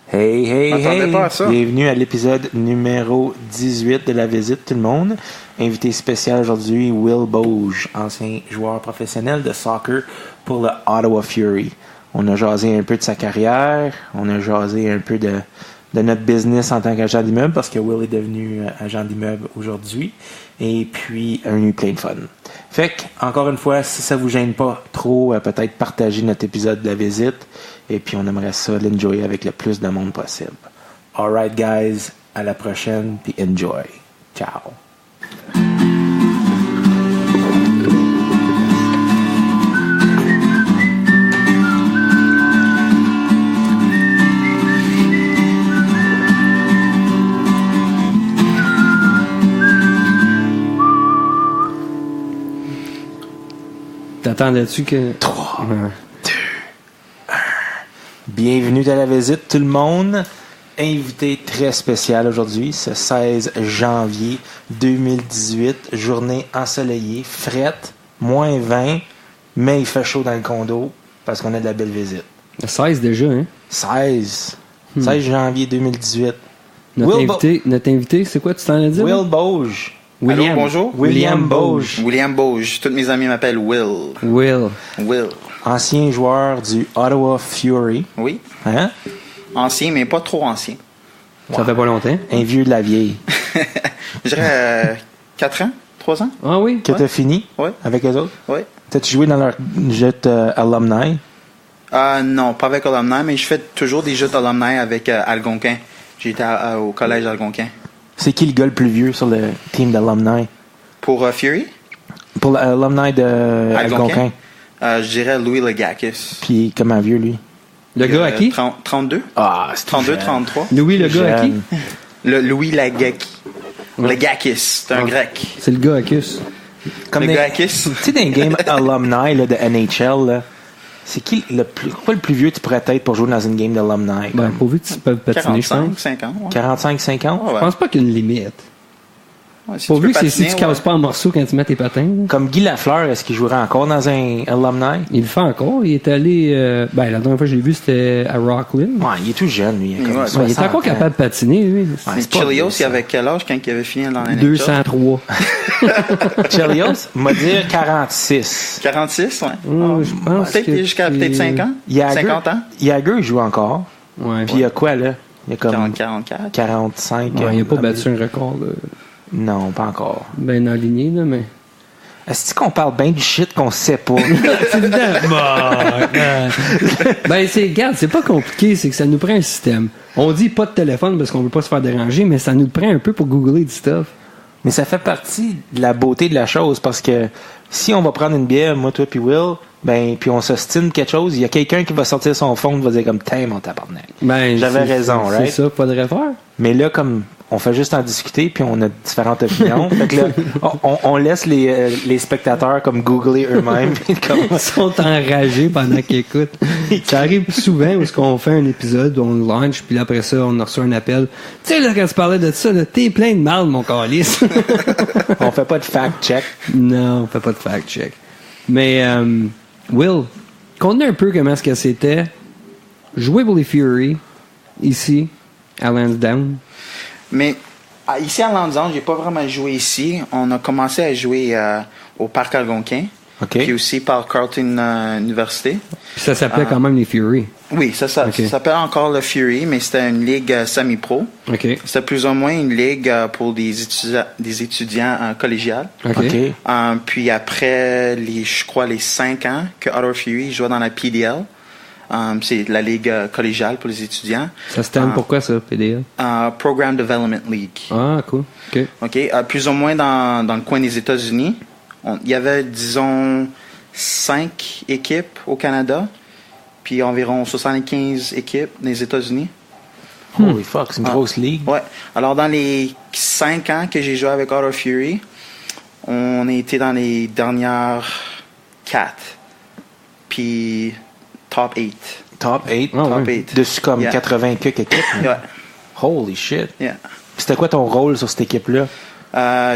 Hey, pas à ça. bienvenue à l'épisode numéro 18 de La Visite, tout le monde. Invité spécial aujourd'hui, Will Bauge, ancien joueur professionnel de soccer pour le Ottawa Fury. On a jasé un peu de sa carrière, on a jasé un peu de notre business en tant qu'agent d'immeuble, parce que Will est devenu agent d'immeuble aujourd'hui, et puis on a eu plein de fun. Fait que, encore une fois, si ça vous gêne pas trop, peut-être partager notre épisode de La Visite, et puis on aimerait ça l'enjoyer avec le plus de monde possible. Alright guys, à la prochaine, puis enjoy. Ciao. T'attendais-tu que... 3, 2, 1. Bienvenue à La Visite, tout le monde. Invité très spécial aujourd'hui, ce 16 janvier 2018. Journée ensoleillée, frette, moins 20, mais il fait chaud dans le condo parce qu'on a de la belle visite. Le 16 déjà, hein? 16 janvier 2018. Notre invité, c'est quoi tu t'en as dit? Will Bauge. William. Allô, bonjour. William Bauge. William Bauge. Tous mes amis m'appellent Will. Will. Ancien joueur du Ottawa Fury. Oui. Hein? Ancien, mais pas trop ancien. Ça fait pas longtemps. Un vieux de la vieille. Je dirais 4 ans, 3 ans. Ah oui? Que t'as fini Ouais. avec eux autres? Oui. T'as-tu joué dans leur jet alumni? Non, pas avec Alumni, mais je fais toujours des jeux d'Alumni avec Algonquin. J'étais au collège Algonquin. C'est qui le gars le plus vieux sur le team d'alumni? Pour Fury, Pour l'alumni de Algonquin. je dirais Louis Legakis. Puis comment vieux, lui? Le gars à qui? 32. Ah, c'est 32, 33. Louis, le gars à qui? Le Louis Legakis. Legakis, c'est un grec. C'est le gars à Cus. Comme Legakis. tu sais, dans les games alumni là, de NHL, là, c'est qui quoi le plus vieux tu pourrais être pour jouer dans une game d'alumni? Ben, pourvu que tu peux patiner, je 45, pense. 50. Ouais. 45-50? Ouais. Je pense pas qu'il y a une limite. Ouais, si Pourvu tu que peux si tu patiner, casses pas en morceaux quand tu mets tes patins. Là. Comme Guy Lafleur, est-ce qu'il jouerait encore dans un alumni? Il le fait encore. Il est allé... la dernière fois que je l'ai vu, c'était à Rockland. Ouais, il est tout jeune, lui. Il, a comme Ouais, 60 Il est encore ans. capable de patiner, lui. Ouais, Mais c'est pas Chilios, vieux, il ça. avait quel âge quand il avait fini dans la NHL? 203. Chelios m'a dire 46. 46, ouais. Je pense Peut-être que jusqu'à c'est- peut-être 5 ans. 50 ans. Jagger, il joue encore. Ouais. Puis il y a quoi, là? Il y a comme 40, 44. 45. Ouais, il a pas battu un record, là. Non, pas encore. Ben aligné, là, mais... Est-ce qu'on parle bien du shit qu'on sait pas? C'est évident. Ben, regarde, c'est pas compliqué, c'est que ça nous prend un système. On dit pas de téléphone parce qu'on veut pas se faire déranger, mais ça nous prend un peu pour googler du stuff. Mais ça fait partie de la beauté de la chose, parce que si on va prendre une bière, moi, toi, puis Will, ben, puis on s'ostine quelque chose, il y a quelqu'un qui va sortir son phone et va dire comme, t'es mon tabarnak. Ben, J'avais c'est- raison, c'est right? ça, faudrait faire. Mais là, comme on fait juste en discuter, puis on a différentes opinions, fait que là, on laisse les spectateurs comme googler eux-mêmes. puis comme... Ils sont enragés pendant qu'ils écoutent. Ça arrive souvent où on fait un épisode, on le launch, puis là, après ça, on reçoit un appel. Tu sais, là, quand tu parlais de ça, là, t'es plein de mal, mon calice. On fait pas de fact-check. Non, on fait pas de fact-check. Mais, Will, conte-nous un peu comment est-ce que c'était jouer pour les Fury, ici, à Lansdowne. Mais ici à Lansdowne, j'ai pas vraiment joué ici. On a commencé à jouer au Parc Algonquin. OK. Puis aussi par Carleton Université. Puis ça s'appelait quand même les Fury. Oui, ça Ok. s'appelle encore le Fury, mais c'était une ligue semi-pro. OK. C'était plus ou moins une ligue pour des étudiants collégiales. OK. OK. Puis après, je crois, les 5 ans que Ottawa Fury jouait dans la PDL, c'est la ligue collégiale pour les étudiants. Ça se termine pourquoi ça, PDL? Program Development League. Ah, cool. OK. OK? Plus ou moins dans le coin des États-Unis. Il y avait, disons, 5 équipes au Canada, puis environ 75 équipes dans les États-Unis. Holy fuck, c'est une grosse ligue. Ouais. Alors, dans les 5 ans que j'ai joué avec Ottawa Fury, on a été dans les dernières 4. Puis, top 8. Top 8. Ah, Top ouais. 8. Dessus comme Yeah. 80 quelques équipes. Ouais. Holy shit. Yeah. C'était quoi ton rôle sur cette équipe-là?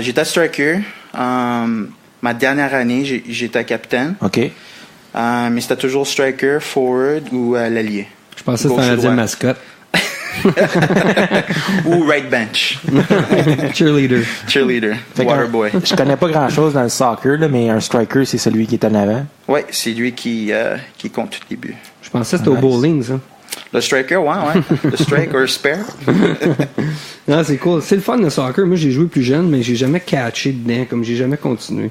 J'étais striker. Ma dernière année, j'étais capitaine. OK. Mais c'était toujours striker, forward ou l'allié. Je pensais que Gauche c'était ou un dire droite. mascotte. Ou right bench. Cheerleader. Cheerleader. Fait Waterboy. Je connais pas grand-chose dans le soccer, là, mais un striker, c'est celui qui est en avant. Ouais, c'est lui qui compte tous les buts. Je pensais que c'était au bowling, ça. Le striker, ouais. Le strike or spare. Non, c'est cool. C'est le fun, le soccer. Moi, j'ai joué plus jeune, mais j'ai jamais catché dedans, comme j'ai jamais continué.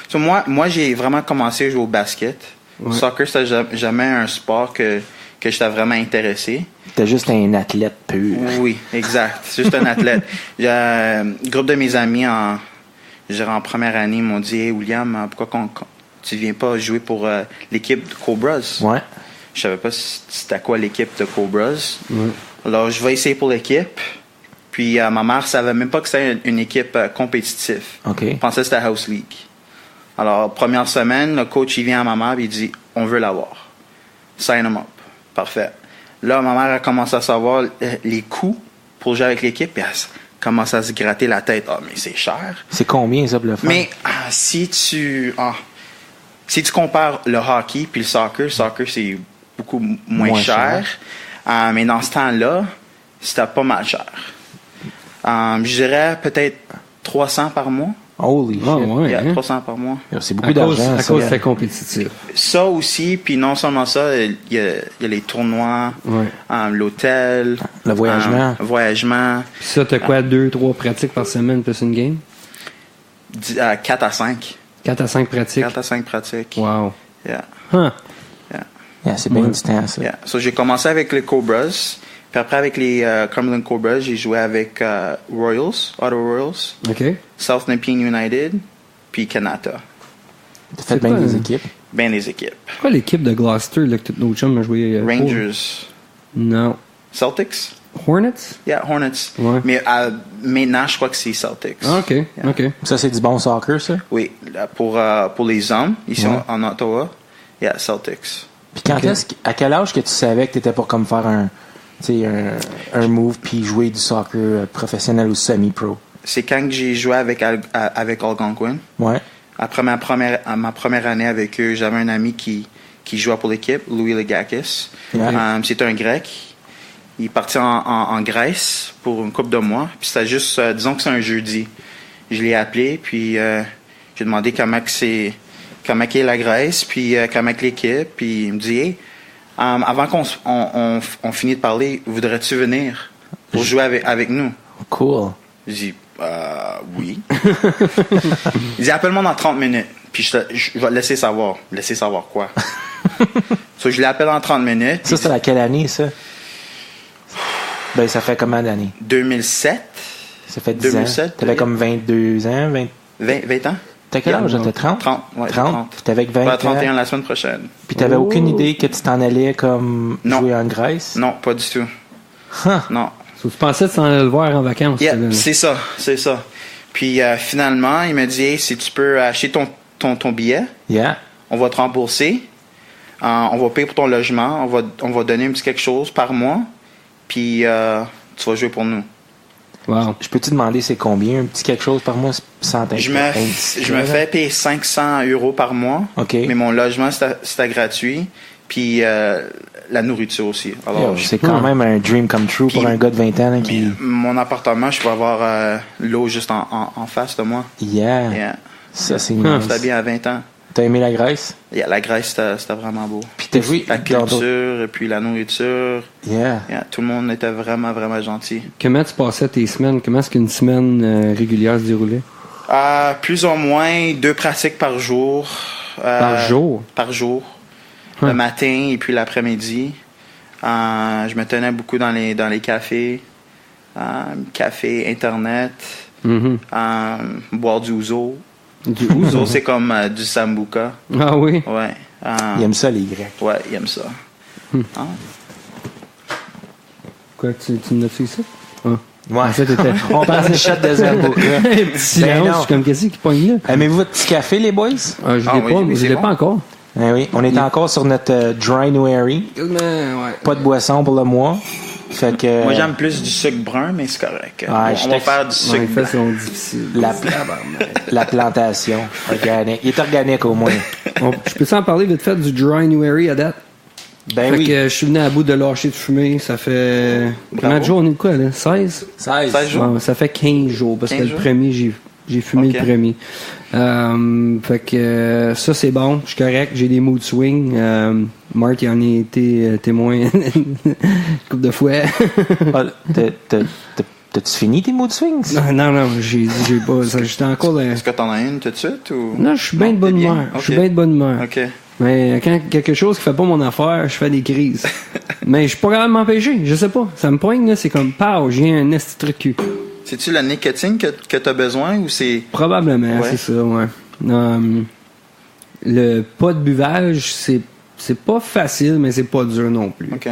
So, moi, j'ai vraiment commencé à jouer au basket. Ouais. Soccer, c'était jamais un sport que j'étais vraiment intéressé. T'es juste un athlète pur. Oui, exact. C'est juste un athlète. Il y a un groupe de mes amis en première année, ils m'ont dit « Hey, William, pourquoi tu viens pas jouer pour l'équipe de Cobras? » Ouais. Je savais pas c'était quoi l'équipe de Cobras. Ouais. Alors, je vais essayer pour l'équipe. Puis, ma mère savait même pas que c'était une équipe compétitive. OK. Je pensais que c'était House League. Alors, première semaine, le coach, il vient à ma mère et il dit « On veut l'avoir. Sign him up. » Parfait. Là, ma mère a commencé à savoir les coûts pour jouer avec l'équipe. Puis, elle commence à se gratter la tête. « Ah, mais c'est cher. » C'est combien, ça, pour le faire? Mais si tu compares le hockey puis le soccer, c'est beaucoup moins cher. Mais dans ce temps-là, c'était pas mal cher. Je dirais peut-être 300 par mois. Holy shit. Ah, ouais. Il y a Hein? 300 par mois. C'est beaucoup d'argent. À ça. cause c'est compétitif. Ça aussi, puis non seulement ça, il y a les tournois, Ouais. l'hôtel, Le voyagement. voyagement, Puis ça, t'as quoi, 2-3 pratiques par semaine plus une game? 4 à 5. 4 à 5 pratiques. 4 à 5 pratiques. Wow. Yeah. Huh. Yeah, c'est bien du temps, ça. Yeah. So, j'ai commencé avec les Cobras. Puis après, avec les Cumberland Cobras, j'ai joué avec Royals, Ottawa Royals, OK. South Nepean United, puis Kanata. T'as fait C'est bien pas des un- équipes. Ben les équipes. C'est quoi l'équipe de Gloucester là, que tous nos chums ont joué? Rangers. pour? Non. Celtics? Hornets? Yeah, Hornets. Ouais. Mais maintenant, je crois que c'est Celtics. Ah, OK. Yeah. OK. Ça, c'est du bon soccer, ça? Oui, là, pour les hommes, ici Ouais. en Ottawa, yeah, Celtics. Puis quand Ok. à quel âge que tu savais que t'étais pour comme faire un move puis jouer du soccer professionnel ou semi-pro? C'est quand que j'ai joué avec Algonquin. Ouais. Après ma première année avec eux, j'avais un ami qui jouait pour l'équipe, Louis Legakis. Yeah. C'est un Grec. Il est parti en Grèce pour une couple de mois. Puis c'était juste, disons que c'est un jeudi. Je l'ai appelé, puis j'ai demandé comment est la Grèce, puis comment est l'équipe. Puis il me dit, hey, avant qu'on finisse de parler, voudrais-tu venir pour jouer avec nous? Cool. Je dis, oui. Il dit, appelle-moi dans 30 minutes. Puis je vais te laisser savoir. Laisser savoir quoi? So, je l'appelle en 30 minutes. Ça, c'était à quelle année, ça? Ben, ça fait combien d'années? 2007. Ça fait 10 2007, ans. T'avais comme 22 ans, 20 ans? T'as quel âge? T'as 30? 30, ouais, 30? Puis t'avais 20 Pas ans. 31 la semaine prochaine. Puis t'avais Oh. aucune idée que tu t'en allais comme Non. jouer en Grèce? Non, pas du tout. Huh. Non. So, tu pensais que tu t'en allais le voir en vacances? Yeah, Steven? c'est ça. Puis finalement, il m'a dit, hey, si tu peux acheter ton billet, Yeah. on va te rembourser. On va payer pour ton logement. On va donner un petit quelque chose par mois. Puis tu vas jouer pour nous. Wow. Je peux-tu demander c'est combien? Un petit quelque chose par mois sans Je me fais payer 500 € par mois. OK. Mais mon logement, c'était gratuit. Puis la nourriture aussi. Alors, C'est quand même un dream come true pour Puis- un gars de 20 ans là, qui... mon appartement, je peux avoir l'eau juste en face de moi. Yeah. Yeah. Ça, c'est Hum. nice. C'était bien à 20 ans. T'as aimé la Grèce? Yeah, la Grèce, c'était vraiment beau. Puis t'as joué La dans d'autres- culture, et puis la nourriture. Yeah. Yeah, tout le monde était vraiment, vraiment gentil. Comment tu passais tes semaines? Comment est-ce qu'une semaine régulière se déroulait? Plus ou moins 2 pratiques par jour. Par jour? Par jour. Hum. Le matin et puis l'après-midi. Je me tenais beaucoup dans les cafés. Café, Internet. Mhm. Boire du ouzo. Du Ouzo, c'est comme du sambuca. Ah oui? Ouais. Ils aiment ça, les Grecs. Ouais, il aime ça. Ah. Quoi, tu notes ici? Ah. Ouais. En fait, t'étais- On passe des shots de Zambuca. Petit silence, non. je suis comme qu'est-ce qui pogne là? Aimez-vous votre petit café, les boys? Ah, je Ah l'ai oui, pas, oui, je c'est l'ai bon. pas encore. Eh oui, on est encore sur notre dry January. Ouais. Pas de boisson pour le mois. Fait que... Moi, j'aime plus du sucre brun, mais c'est correct. je on va t'ex- faire du sucre Les blanc. faits sont difficiles. la plantation organique. Il est organique au moins. Je peux-tu en parler vite fait du Dry January à date? Ben Fait oui. que je suis venu à bout de lâcher de fumer. Ça fait... Combien de jours on est de quoi, là? 16? 16. 16 jours. Bon, ça fait 15 jours, parce 15 que le jours? premier, j'ai fumé Ok. le premier. Fait que ça, c'est bon. Je suis correct. J'ai des mood swings. Mark, il en a été témoin une couple de fois. Ah, t'as-tu fini tes mood swings? non, j'ai pas... ça, J'étais encore... Est-ce que t'en as une tout de suite ou? Non, je suis bien de bonne t'es bien? humeur. Je suis Ok. bien de bonne humeur. OK. Mais quand quelque chose qui fait pas mon affaire, je fais des crises. Mais je suis pas capable de m'empêcher. Je sais pas. Ça me poigne, là. C'est comme, pow, j'ai un esti de cul. C'est-tu la nicotine que t'as besoin ou c'est. Probablement, Ouais. c'est ça, ouais. Le pas de buvage, c'est pas facile, mais c'est pas dur non plus. OK.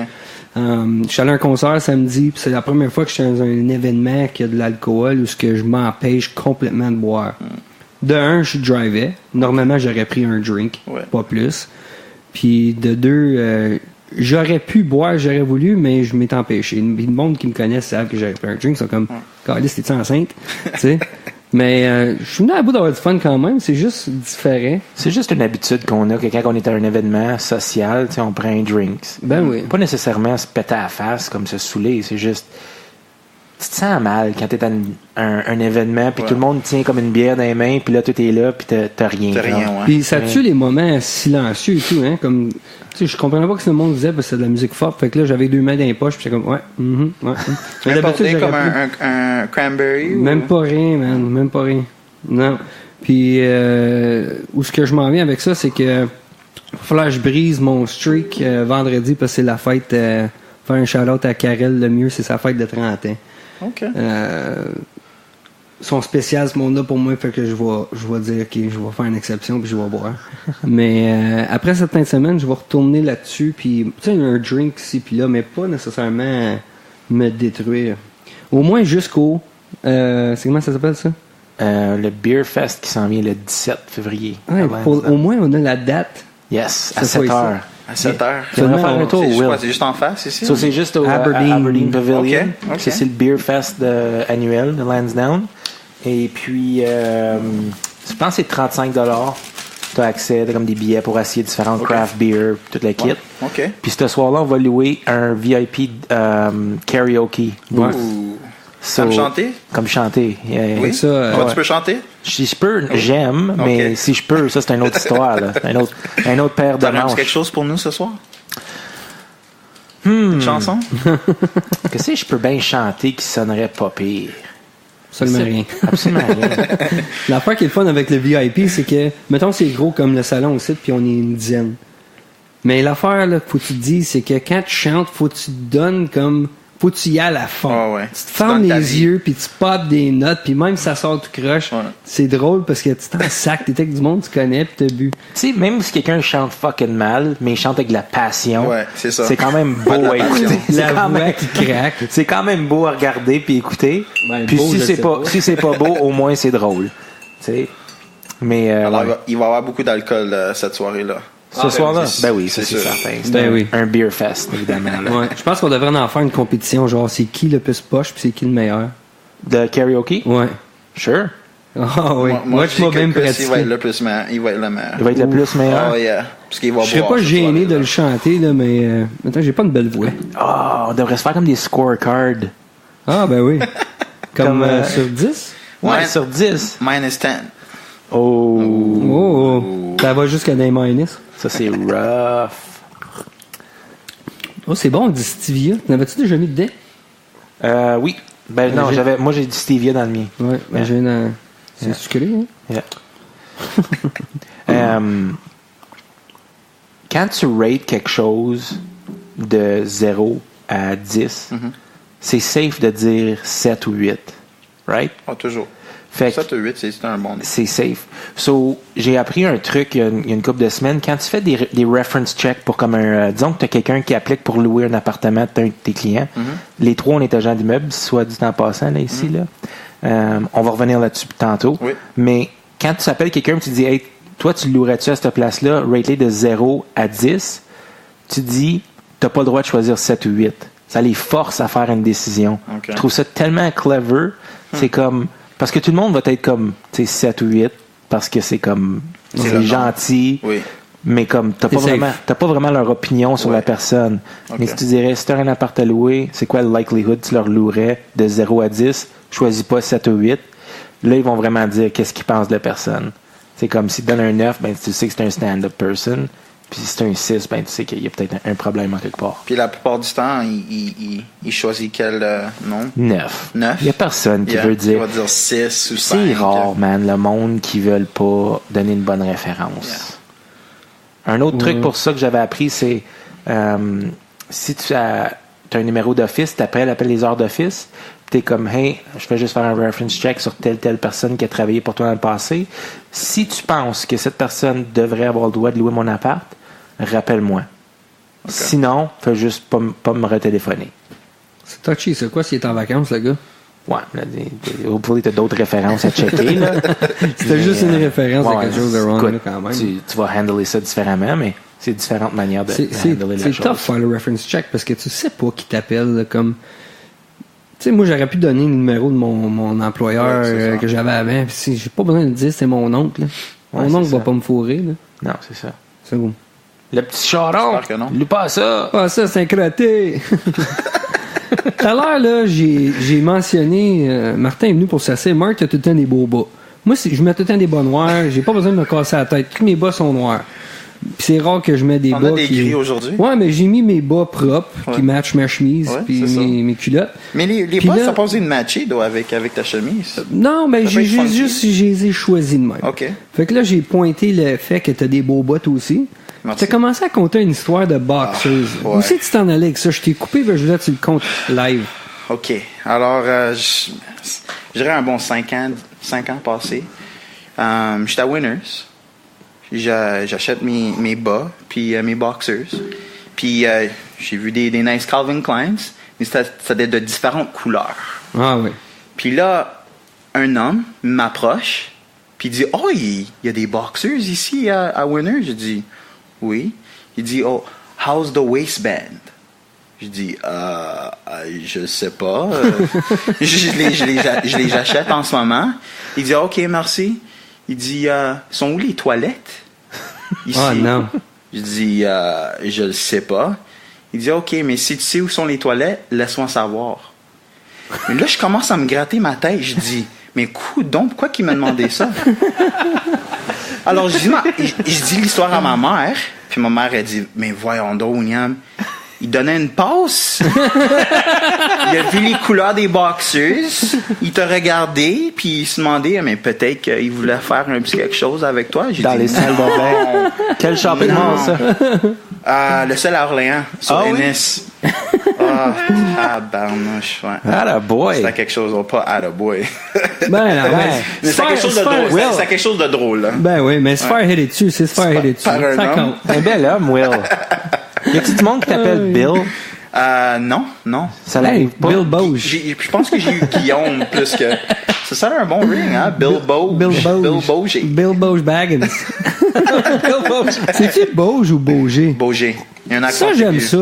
Je suis allé à un concert samedi, puis c'est la première fois que je suis dans un événement qui a de l'alcool où ce que je m'empêche complètement de boire. De un, je drivais. Normalement, j'aurais pris un drink, Ouais. pas plus. Puis de deux, j'aurais pu boire, j'aurais voulu, mais je m'étais empêché. Le monde qui me connaît savent que j'aurais pris un drink. Ils sont comme, Carlis, t'es-tu enceinte? Tu sais? Mais je suis venu à bout d'avoir du fun quand même. C'est juste différent. C'est juste une habitude qu'on a que quand on est à un événement social, tu sais, on prend un drink. Ben oui. Pas nécessairement se péter à la face comme se saouler, c'est juste. Tu te sens mal quand t'es à un événement, puis Ouais. tout le monde tient comme une bière dans les mains, puis là, tout est là, puis t'as rien. T'as rien, genre. ouais. Puis ça tue les moments silencieux et tout, hein. Comme, tu sais, je comprenais pas que ce monde disait parce que c'est de la musique forte. Fait que là, j'avais 2 mains dans les poches, puis j'étais comme, ouais, ouais. Mais d'habitude, Importé j'aurais comme pu- un cranberry ou. Même pas rien, man. Même pas rien. Non. Puis, où ce que je m'en viens avec ça, c'est que il va falloir que je brise mon streak vendredi parce que c'est la fête. Faire un shout-out à Karel le mieux, c'est sa fête de 30 ans. OK. Son spécial, ce monde-là, pour moi, fait que je vais dire, OK, je vais faire une exception, puis je vais boire. Mais après cette fin de semaine, je vais retourner là-dessus, puis, tu sais, un drink ici, puis là, mais pas nécessairement me détruire. Au moins jusqu'au... c'est comment ça s'appelle, ça? Le Beer Fest qui s'en vient le 17 février. Ouais, au moins, on a la date. Yes, à Ça soit 7 heures. À 7 heures. Tu vas faire un tour, C'est juste Will. quoi, c'est juste en face ici? Ça, c'est juste au Aberdeen. Aberdeen Pavilion. Ok, ok. Ça, c'est le Beer Fest annuel de Lansdowne. Et puis, je pense que c'est 35 $. Tu as accès, t'as comme des billets pour essayer différentes craft beer, toute la kit. Ouais. OK. Puis ce soir-là, on va louer un VIP karaoke. Ouais. Ouh. So, Comme chanter? Comme chanter. Oui. ça, Toi, ouais. tu peux chanter? Si je peux, j'aime, Ok. mais si je peux, ça c'est une autre histoire. Là. Un autre paire de T'aurais manches. quelque chose pour nous ce soir? Une chanson? Qu'est-ce que je peux bien chanter qui sonnerait pas pire? absolument rien. Absolument rien. L'affaire qui est le fun avec le VIP, c'est que, mettons, c'est gros comme le salon aussi, puis on est une dizaine. Mais l'affaire, là, faut que tu te dises, c'est que quand tu chantes, faut que tu te donnes comme, faut que tu y ailles à fond. Ah ouais. Tu te Tu fermes donnes ta les vie. yeux, puis tu popes des notes, puis même si ça sort tout croche, Ouais. c'est drôle parce que tu t'en sacs, t'es avec du monde, tu connais, puis t'as bu. Tu sais, même si quelqu'un chante fucking mal, mais il chante avec de la passion, Ouais, c'est ça. c'est quand même beau Pas de la à écouter. passion. C'est La quand voix même- qui craque. C'est quand même beau à regarder puis écouter. Ben, puis beau, si je c'est sais pas, pas. si c'est pas beau, au moins c'est drôle. Tu sais. Mais Alors, ouais. il va y avoir beaucoup d'alcool cette soirée-là. Ce soir-là, c'est- ben oui, ça c'est c'est sûr. certain. C'est Ben un, oui. un beer fest, évidemment. là. Ouais. Je pense qu'on devrait en faire une compétition, genre, c'est qui le plus poche, puis c'est qui le meilleur. De karaoke? Ouais. Sure. Ah oui. Moi, je m'en dis même que Chris, il va pratiqué. être le plus meilleur. Il va être le meilleur. Il va être le plus meilleur. Oh yeah. Parce qu'il va Je serais boire pas cette gêné de soirée-là. le chanter, là, mais maintenant, j'ai pas une belle voix. Oh, on devrait se faire comme des scorecards. Ah, ben oui. Comme, Comme, sur 10? Ouais, Ouais. sur 10. Minus 10. Oh, Oh, ça va jusqu'à des minus. ça c'est rough. Oh, c'est bon, du stevia. N'avais-tu déjà mis dedans? Oui. Ben non, moi j'ai du stevia dans le mien. Ouais, ben, Yeah. j'ai une. C'est Yeah. sucré, hein? Yeah. Quand tu rates quelque chose de 0 à 10, c'est safe de dire 7 ou 8. Right? Ah, toujours. Fait que 7 ou 8, c'est un bon. c'est safe. So, j'ai appris un truc il y a une couple de semaines. Quand tu fais des reference checks pour comme un... disons que tu as quelqu'un qui applique pour louer un appartement d'un de tes clients. Les trois, on est agents d'immeuble, soit dit en passant, là, ici. Là. On va revenir là-dessus tantôt. Oui. Mais quand tu appelles quelqu'un et tu dis, hey, toi, tu louerais-tu à cette place-là, rate-les de 0 à 10, tu dis, t'as pas le droit de choisir 7 ou 8. Ça les force à faire une décision. Ok. Je trouve ça tellement clever. C'est comme... Parce que tout le monde va être comme, tu sais, 7 ou 8, parce que c'est comme... C'est C'est le gentil. Oui. Mais comme, t'as pas vraiment leur opinion sur la personne. Okay. Mais si tu dirais, si t'as un appart à louer, c'est quoi le likelihood tu leur louerais de 0 à 10? Choisis pas 7 ou 8. Là, ils vont vraiment dire qu'est-ce qu'ils pensent de la personne. C'est comme s'ils te donnent un 9, ben tu sais que c'est un stand-up person. Puis si c'est un 6, ben tu sais qu'il y a peut-être un problème en quelque part. Puis la plupart du temps, il choisit quel nom? 9. 9? Il y a personne qui veut dire... Il va dire 6 ou 5. C'est rare, man, le monde qui veulent pas donner une bonne référence. Un autre truc pour ça que j'avais appris, c'est si tu as un numéro d'office, tu appelles les heures d'office, tu es comme, hey, je vais juste faire un reference check sur telle personne qui a travaillé pour toi dans le passé. Si tu penses que cette personne devrait avoir le droit de louer mon appart, rappelle-moi. Okay. Sinon, fais juste pas me retéléphoner. C'est touchy, c'est quoi s'il est en vacances, le gars? Ouais, hopefully t'as d'autres références à checker, là. C'était juste une référence à quelque chose de wrong, là, quand même. Tu vas handler ça différemment, mais c'est différentes manières de handler la chose. C'est tough faire le reference check parce que tu sais pas qui t'appelle, là, comme... Tu sais, moi, j'aurais pu donner le numéro de mon employeur que j'avais avant. Puis si j'ai pas besoin de le dire, c'est mon oncle, là. Mon oncle va pas me fourrer, là. Non, c'est ça. C'est bon. Le petit charon! Lui pas ça! Ah, ça, c'est un crotté! Tout à l'heure, là, j'ai mentionné... Martin est venu pour s'asseoir. Marc a tout le temps des beaux bas. Moi, je mets tout le temps des bas noirs. J'ai pas besoin de me casser la tête. Tous mes bas sont noirs. Puis c'est rare que je mets des bas. On a des gris aujourd'hui? Ouais, mais j'ai mis mes bas propres qui matchent ma chemise puis mes culottes. Mais les bas, ça pas besoin de matcher avec ta chemise? Non, mais j'ai juste les ai choisis de même. OK. Fait que là, j'ai pointé le fait que t'as des beaux bas toi aussi. T'as commencé à compter une histoire de boxers. Où c'est que tu t'en allais avec ça? Je t'ai coupé, mais je voulais que tu le comptes live. OK. Alors, je dirais un bon 5 ans passés. J'étais à Winners. J'achète mes bas, puis mes boxers. Puis j'ai vu des nice Calvin Kleins, mais c'était de différentes couleurs. Ah oui. Puis là, un homme m'approche, puis il dit « Oh, il y a des boxers ici à Winners? » Je dis « Oui. » Il dit « Oh, how's the waistband? » Je dis je sais pas. Je les achète en ce moment. Il dit « OK, merci. » Il dit sont où les toilettes? Ici. Ah non. Je dis je le sais pas. Il dit OK, mais si tu sais où sont les toilettes, laisse-moi savoir. Mais là, je commence à me gratter ma tête. Je dis mais donc pourquoi qu'il m'a demandé ça? Alors je dis l'histoire à ma mère. Puis ma mère elle dit mais voyons donc, William. Il donnait une passe. Il a vu les couleurs des boxers. Il t'a regardé, puis il se demandait, mais peut-être qu'il voulait faire un petit quelque chose avec toi. Dans les salles de bain. Quel shopping mall, ça? Le seul à Orléans, sur NS. Barnouche, ouais. Attaboy. C'était quelque chose, pas attaboy. Mais c'est quelque chose de drôle. C'est quelque chose de drôle, là. Ben oui, mais se faire hitter dessus, c'est se faire hitter dessus. Ça compte. Un bel homme, Will. Y a-t-il du monde qui t'appelle Bill? Non. Ça l'arrive pas. Bill Boge. Je pense que j'ai eu Guillaume plus que... Ça a un bon ring, hein? Bill Boge. Bill Boge Baggins. C'est-tu Boge ou Boger? Boger. Il y a un accent. Ça, j'aime ça.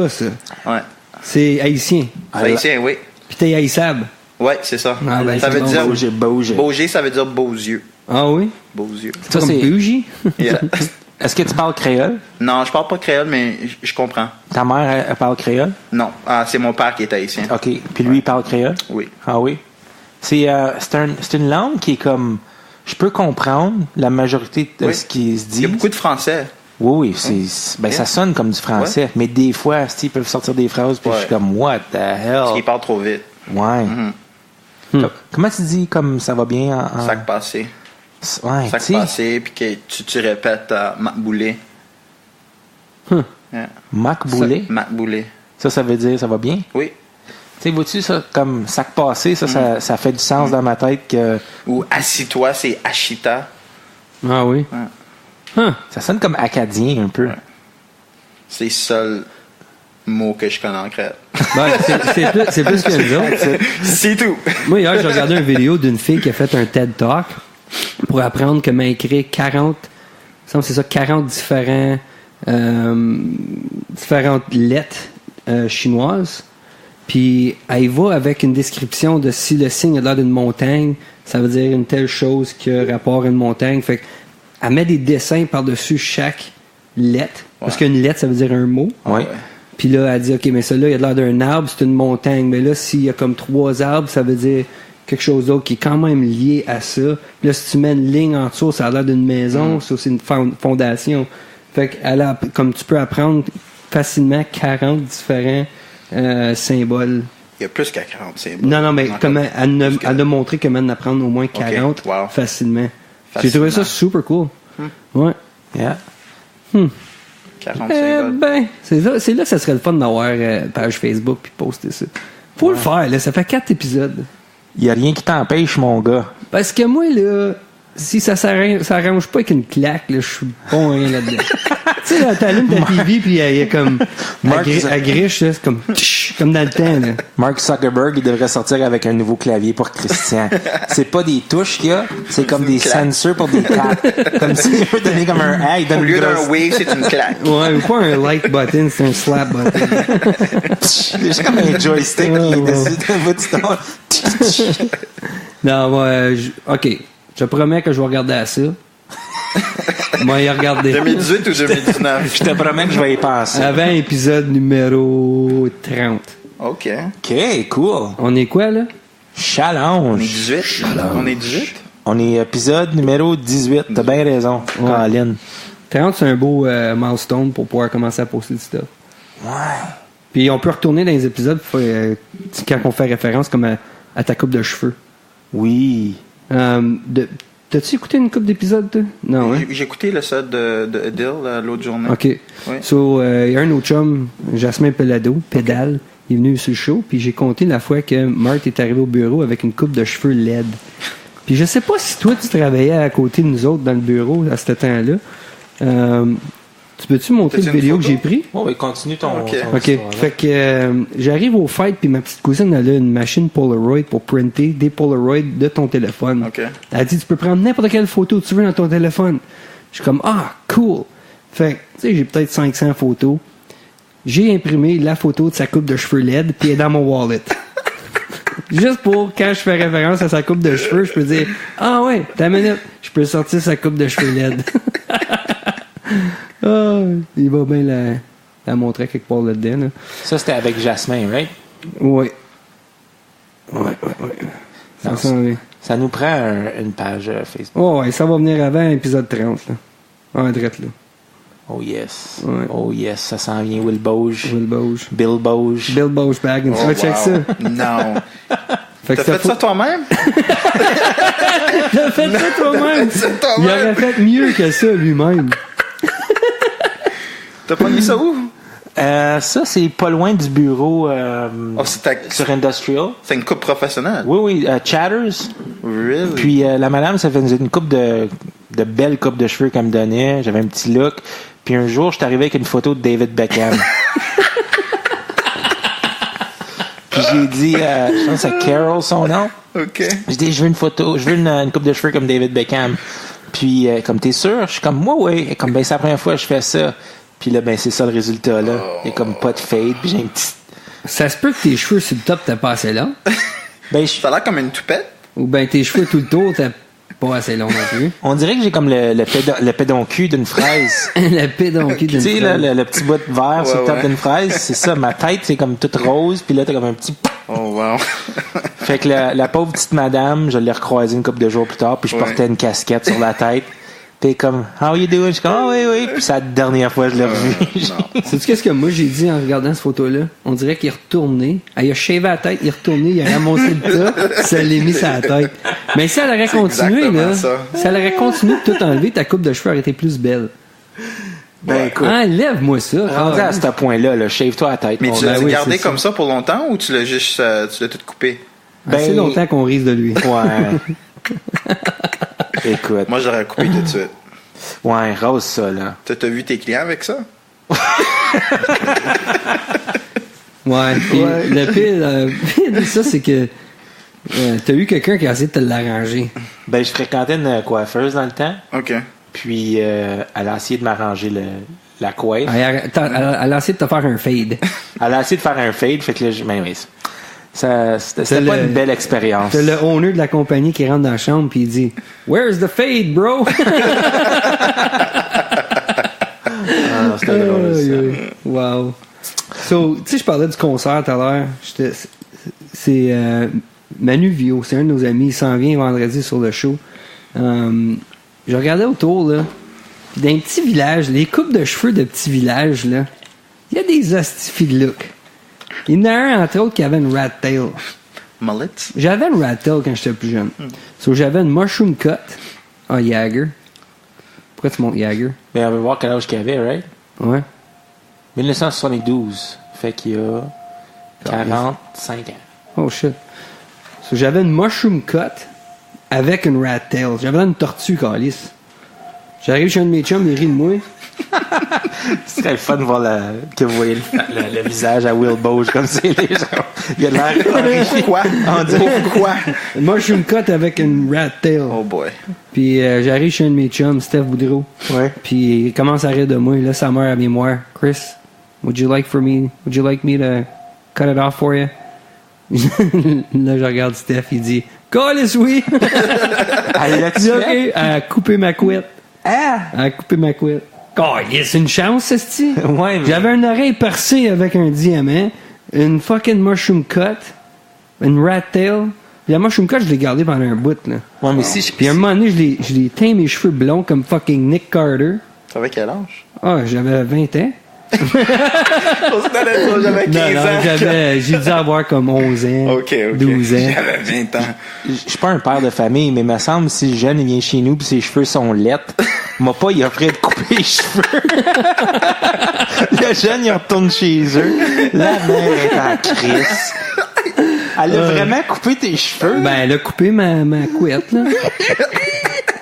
Ouais. C'est haïtien. C'est haïtien, oui. Puis t'es haïssable. Ouais, c'est ça. Ah, ben, ça veut dire... Boger. Boger, ça veut dire beaux yeux. Ah oui? Beaux yeux. Ça, c'est comme bougie? Yeah. Est-ce que tu parles créole? Non, je parle pas créole, mais je comprends. Ta mère, elle parle créole? Non. C'est mon père qui est haïtien. OK. Puis lui, il parle créole? Oui. Ah oui? C'est une langue qui est comme... Je peux comprendre la majorité de ce qui se dit. Il y a beaucoup de français. Oui, ça sonne comme du français. Mais des fois, ils peuvent sortir des phrases, puis je suis comme, what the hell? Parce qu'ils parlent trop vite. Ouais. Comment tu dis comme ça va bien en... Sac passé. Ouais, sac passé, puis que tu répètes Macboulé. Yeah. Macboulé? Macboulé. Ça veut dire ça va bien? Oui. Tu sais, vois-tu, ça, comme sac passé, ça fait du sens dans ma tête que... Ou assis-toi, c'est Ashita. Ah oui. Ça sonne comme acadien un peu. Ouais. C'est le seul mot que je connais en créole. Ben, c'est plus que nous autres. C'est tout. Moi, hier, j'ai regardé une vidéo d'une fille qui a fait un TED Talk pour apprendre comment écrire 40 différentes lettres chinoises. Puis elle y va avec une description de si le signe a l'air d'une montagne, ça veut dire une telle chose qui a rapport à une montagne. Fait qu'elle met des dessins par-dessus chaque lettre. Parce qu'une lettre, ça veut dire un mot. Oui. Puis là, elle dit, OK, mais ça là, il a l'air d'un arbre, c'est une montagne. Mais là, s'il y a comme 3 arbres, ça veut dire quelque chose d'autre qui est quand même lié à ça. Puis là, si tu mets une ligne en dessous, ça a l'air d'une maison, ça c'est une fondation. Fait qu'elle a, comme tu peux apprendre facilement 40 différents symboles. Il y a plus qu'à 40 symboles. Non, mais comme elle a montré comment en apprendre au moins 40 facilement. J'ai trouvé ça super cool. Ouais. Yeah. 40 symboles. C'est là que ça serait le fun d'avoir page Facebook puis poster ça. Faut le faire, là. Ça fait 4 épisodes. Il n'y a rien qui t'empêche, mon gars. Parce que moi, là, si ça s'arrange pas avec une claque, là, je suis bon rien là-dedans. Tu sais, là, t'allumes ta TV puis il y a comme à griche, là, c'est comme dans le temps, là. Mark Zuckerberg, il devrait sortir avec un nouveau clavier pour Christian. C'est pas des touches qu'il y a, c'est comme des sensors pour des claques. Comme si il veut donner comme un hey, au lieu d'un wave, c'est une claque. Ouais, ou pas un like button, c'est un slap button. C'est juste comme un joystick qui décide d'un bout de stone. Non, moi, OK. Je promets que je vais regarder à ça. Moi, y regarder. 2018 ou 2019? Je te promets que je vais y penser. Avant épisode numéro 30. OK. OK, cool. On est quoi, là? Challenge. On est 18? On est 18? On est épisode numéro 18. T'as bien raison, Colin. 30, c'est un beau milestone pour pouvoir commencer à poster du stuff. Ouais. Puis on peut retourner dans les épisodes quand on fait référence comme à ta coupe de cheveux. Oui. T'as-tu écouté une coupe d'épisodes, toi? Non, hein? J'ai écouté le set de Adele l'autre journée. OK. Oui. So, il y a un autre chum, Jasmin Pelado, Pédale, il est venu sur le show, puis j'ai compté la fois que Marthe est arrivé au bureau avec une coupe de cheveux LED. Puis je sais pas si toi, tu travaillais à côté de nous autres dans le bureau à ce temps-là. Tu peux-tu montrer la vidéo que j'ai pris? Oui, continue ton... OK. Fait que j'arrive au fight, puis ma petite cousine, elle a une machine Polaroid pour printer des Polaroids de ton téléphone. OK. Elle dit, tu peux prendre n'importe quelle photo que tu veux dans ton téléphone. Je suis comme, cool. Fait que, tu sais, j'ai peut-être 500 photos. J'ai imprimé la photo de sa coupe de cheveux LED, puis elle est dans mon wallet. Juste pour, quand je fais référence à sa coupe de cheveux, je peux dire, ouais, t'as une minute, je peux sortir sa coupe de cheveux LED. Il va bien la montrer quelque part là-dedans. Là. Ça, c'était avec Jasmin, right? Oui. Ça nous prend une page Facebook. Ouais, ça va venir avant l'épisode 30. Là. Drette, là. Oh yes. Ouais. Oh yes, ça s'en vient. Will Boge. Bill Boge. Bill Boge Baggins. Tu vas check ça? Non. T'as fait ça toi-même? T'as fait ça toi-même? Il aurait fait mieux que ça lui-même. T'as pogné ça où? Ça, c'est pas loin du bureau sur Industrial. C'est une coupe professionnelle? Oui, Chatters. Really? Puis la madame, ça faisait une coupe de belles coupes de cheveux qu'elle me donnait. J'avais un petit look. Puis un jour, je suis arrivé avec une photo de David Beckham. Puis j'ai dit, je pense que c'est Carol son nom. OK. J'ai dit, je veux une photo, je veux une coupe de cheveux comme David Beckham. Puis comme t'es sûr? Je suis comme, moi, oui. Et comme, ben, c'est la première fois que je fais ça. Puis là, ben, c'est ça le résultat, là. Il y a comme pas de fade, puis j'ai un petit... Ça se peut que tes cheveux sur le top, t'as pas assez long? Ben, Ça a l'air comme une toupette? Ou ben tes cheveux tout le tour, t'as pas assez long non plus? On dirait que j'ai comme le pédoncule d'une fraise. Le pédoncule d'une fraise. Tu sais, le petit bout de vert sur le top d'une fraise, c'est ça. Ma tête, c'est comme toute rose, puis là, t'as comme un petit... Oh, wow. Fait que la pauvre petite madame, je l'ai recroisée une couple de jours plus tard, puis je portais une casquette sur la tête. Puis comme, how you doing? Je suis comme, oui. Puis c'est la dernière fois que je l'ai revu. Sais-tu qu'est-ce que moi j'ai dit en regardant cette photo-là? On dirait qu'il est retourné. Il a shavé la tête, il est retourné, il a ramassé le tas, ça l'a mis sur la tête. Mais si elle aurait continué, là, si elle aurait continué de tout enlever, ta coupe de cheveux aurait été plus belle. Ben écoute. Enlève-moi ça. Rendu à ce point-là, shave-toi la tête. Mais tu l'as oui, gardé comme ça pour longtemps ou tu l'as juste tu l'as tout coupé? Assez longtemps qu'on rise de lui. Ouais. Écoute. Moi, j'aurais coupé tout de suite. Ouais, rose ça, là. T'as vu tes clients avec ça? Ouais. Le pire de ça, c'est que t'as eu quelqu'un qui a essayé de te l'arranger. Ben, je fréquentais une coiffeuse dans le temps. OK. Puis, elle a essayé de m'arranger la coiffe. Elle a essayé de te faire un fade. Elle a essayé de faire un fade, fait que là, ben oui. C'était pas une belle expérience. C'est le owner de la compagnie qui rentre dans la chambre puis il dit « Where's the fade, bro? » Wow. So, tu sais, je parlais du concert tout à l'heure. C'est Manu Vio, c'est un de nos amis. Il s'en vient vendredi sur le show. Je regardais autour, là. Puis dans les petits villages, les coupes de cheveux de petits villages, là, il y a des hostifis de look. Il y en a un, entre autres, qui avait une rat tail. Mullet? J'avais une rat tail quand j'étais plus jeune. So, j'avais une mushroom cut en Jagger. Pourquoi tu montes Jagger? Mais on va voir quel âge qu'il avait, right? Ouais. 1972. Fait qu'il y a 45 ans. Oh shit. So, j'avais une mushroom cut avec une rat tail. J'avais une tortue, calice. J'arrive chez un de mes chums, il rit de moi. Ce serait le fun de voir que vous voyez le visage à Will Boge comme c'est les gens. Il a l'air horrifié. Quoi? On dit quoi? Une mushroom cut avec une rat tail. Oh boy. Puis j'arrive chez un de mes chums, Steph Boudreau. Ouais. Puis il commence à rire de moi. Là, sa mère à mémoire. Chris, would you like me to cut it off for you? Là, je regarde Steph, il dit, Calice, oui! Elle l'a Je dis, OK, elle a coupé ma couette. Ah! Elle a coupé ma couette. Calice, une chance, c'est-tu? Ouais, mais... J'avais une oreille percée avec un diamant, une fucking mushroom cut, une rat tail. Puis la mushroom cut, je l'ai gardée pendant un bout, là. Ouais, mais si je... Puis à un moment donné, je l'ai teint mes cheveux blonds comme fucking Nick Carter. T'avais quel âge? Ah, j'avais 20 ans. J'avais 15 ans. J'ai dû avoir comme 11 ans, OK. 12 ans. J'avais 20 ans. Je suis pas un père de famille, mais il me semble si le jeune il vient chez nous pis ses cheveux sont lettres, m'a pas il offrait de couper les cheveux. Le jeune il retourne chez eux. La mère est en crise. Elle a vraiment coupé tes cheveux? Ben, elle a coupé ma couette, là.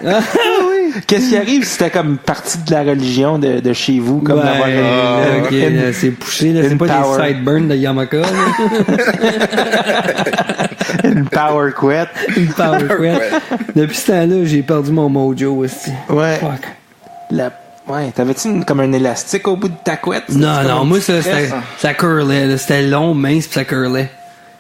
Ah oui! Qu'est-ce qui arrive si c'était comme partie de la religion de chez vous, comme d'avoir OK, là, c'est poussé, là. C'est pas power. des sideburns de Yamaka, là. une power quet? Une power couette. Depuis ce temps-là, j'ai perdu mon mojo aussi. Ouais. Fuck. Ouais, t'avais-tu comme un élastique au bout de ta couette? Non, moi, ça curlait, là. C'était long, mince, pis ça curlait.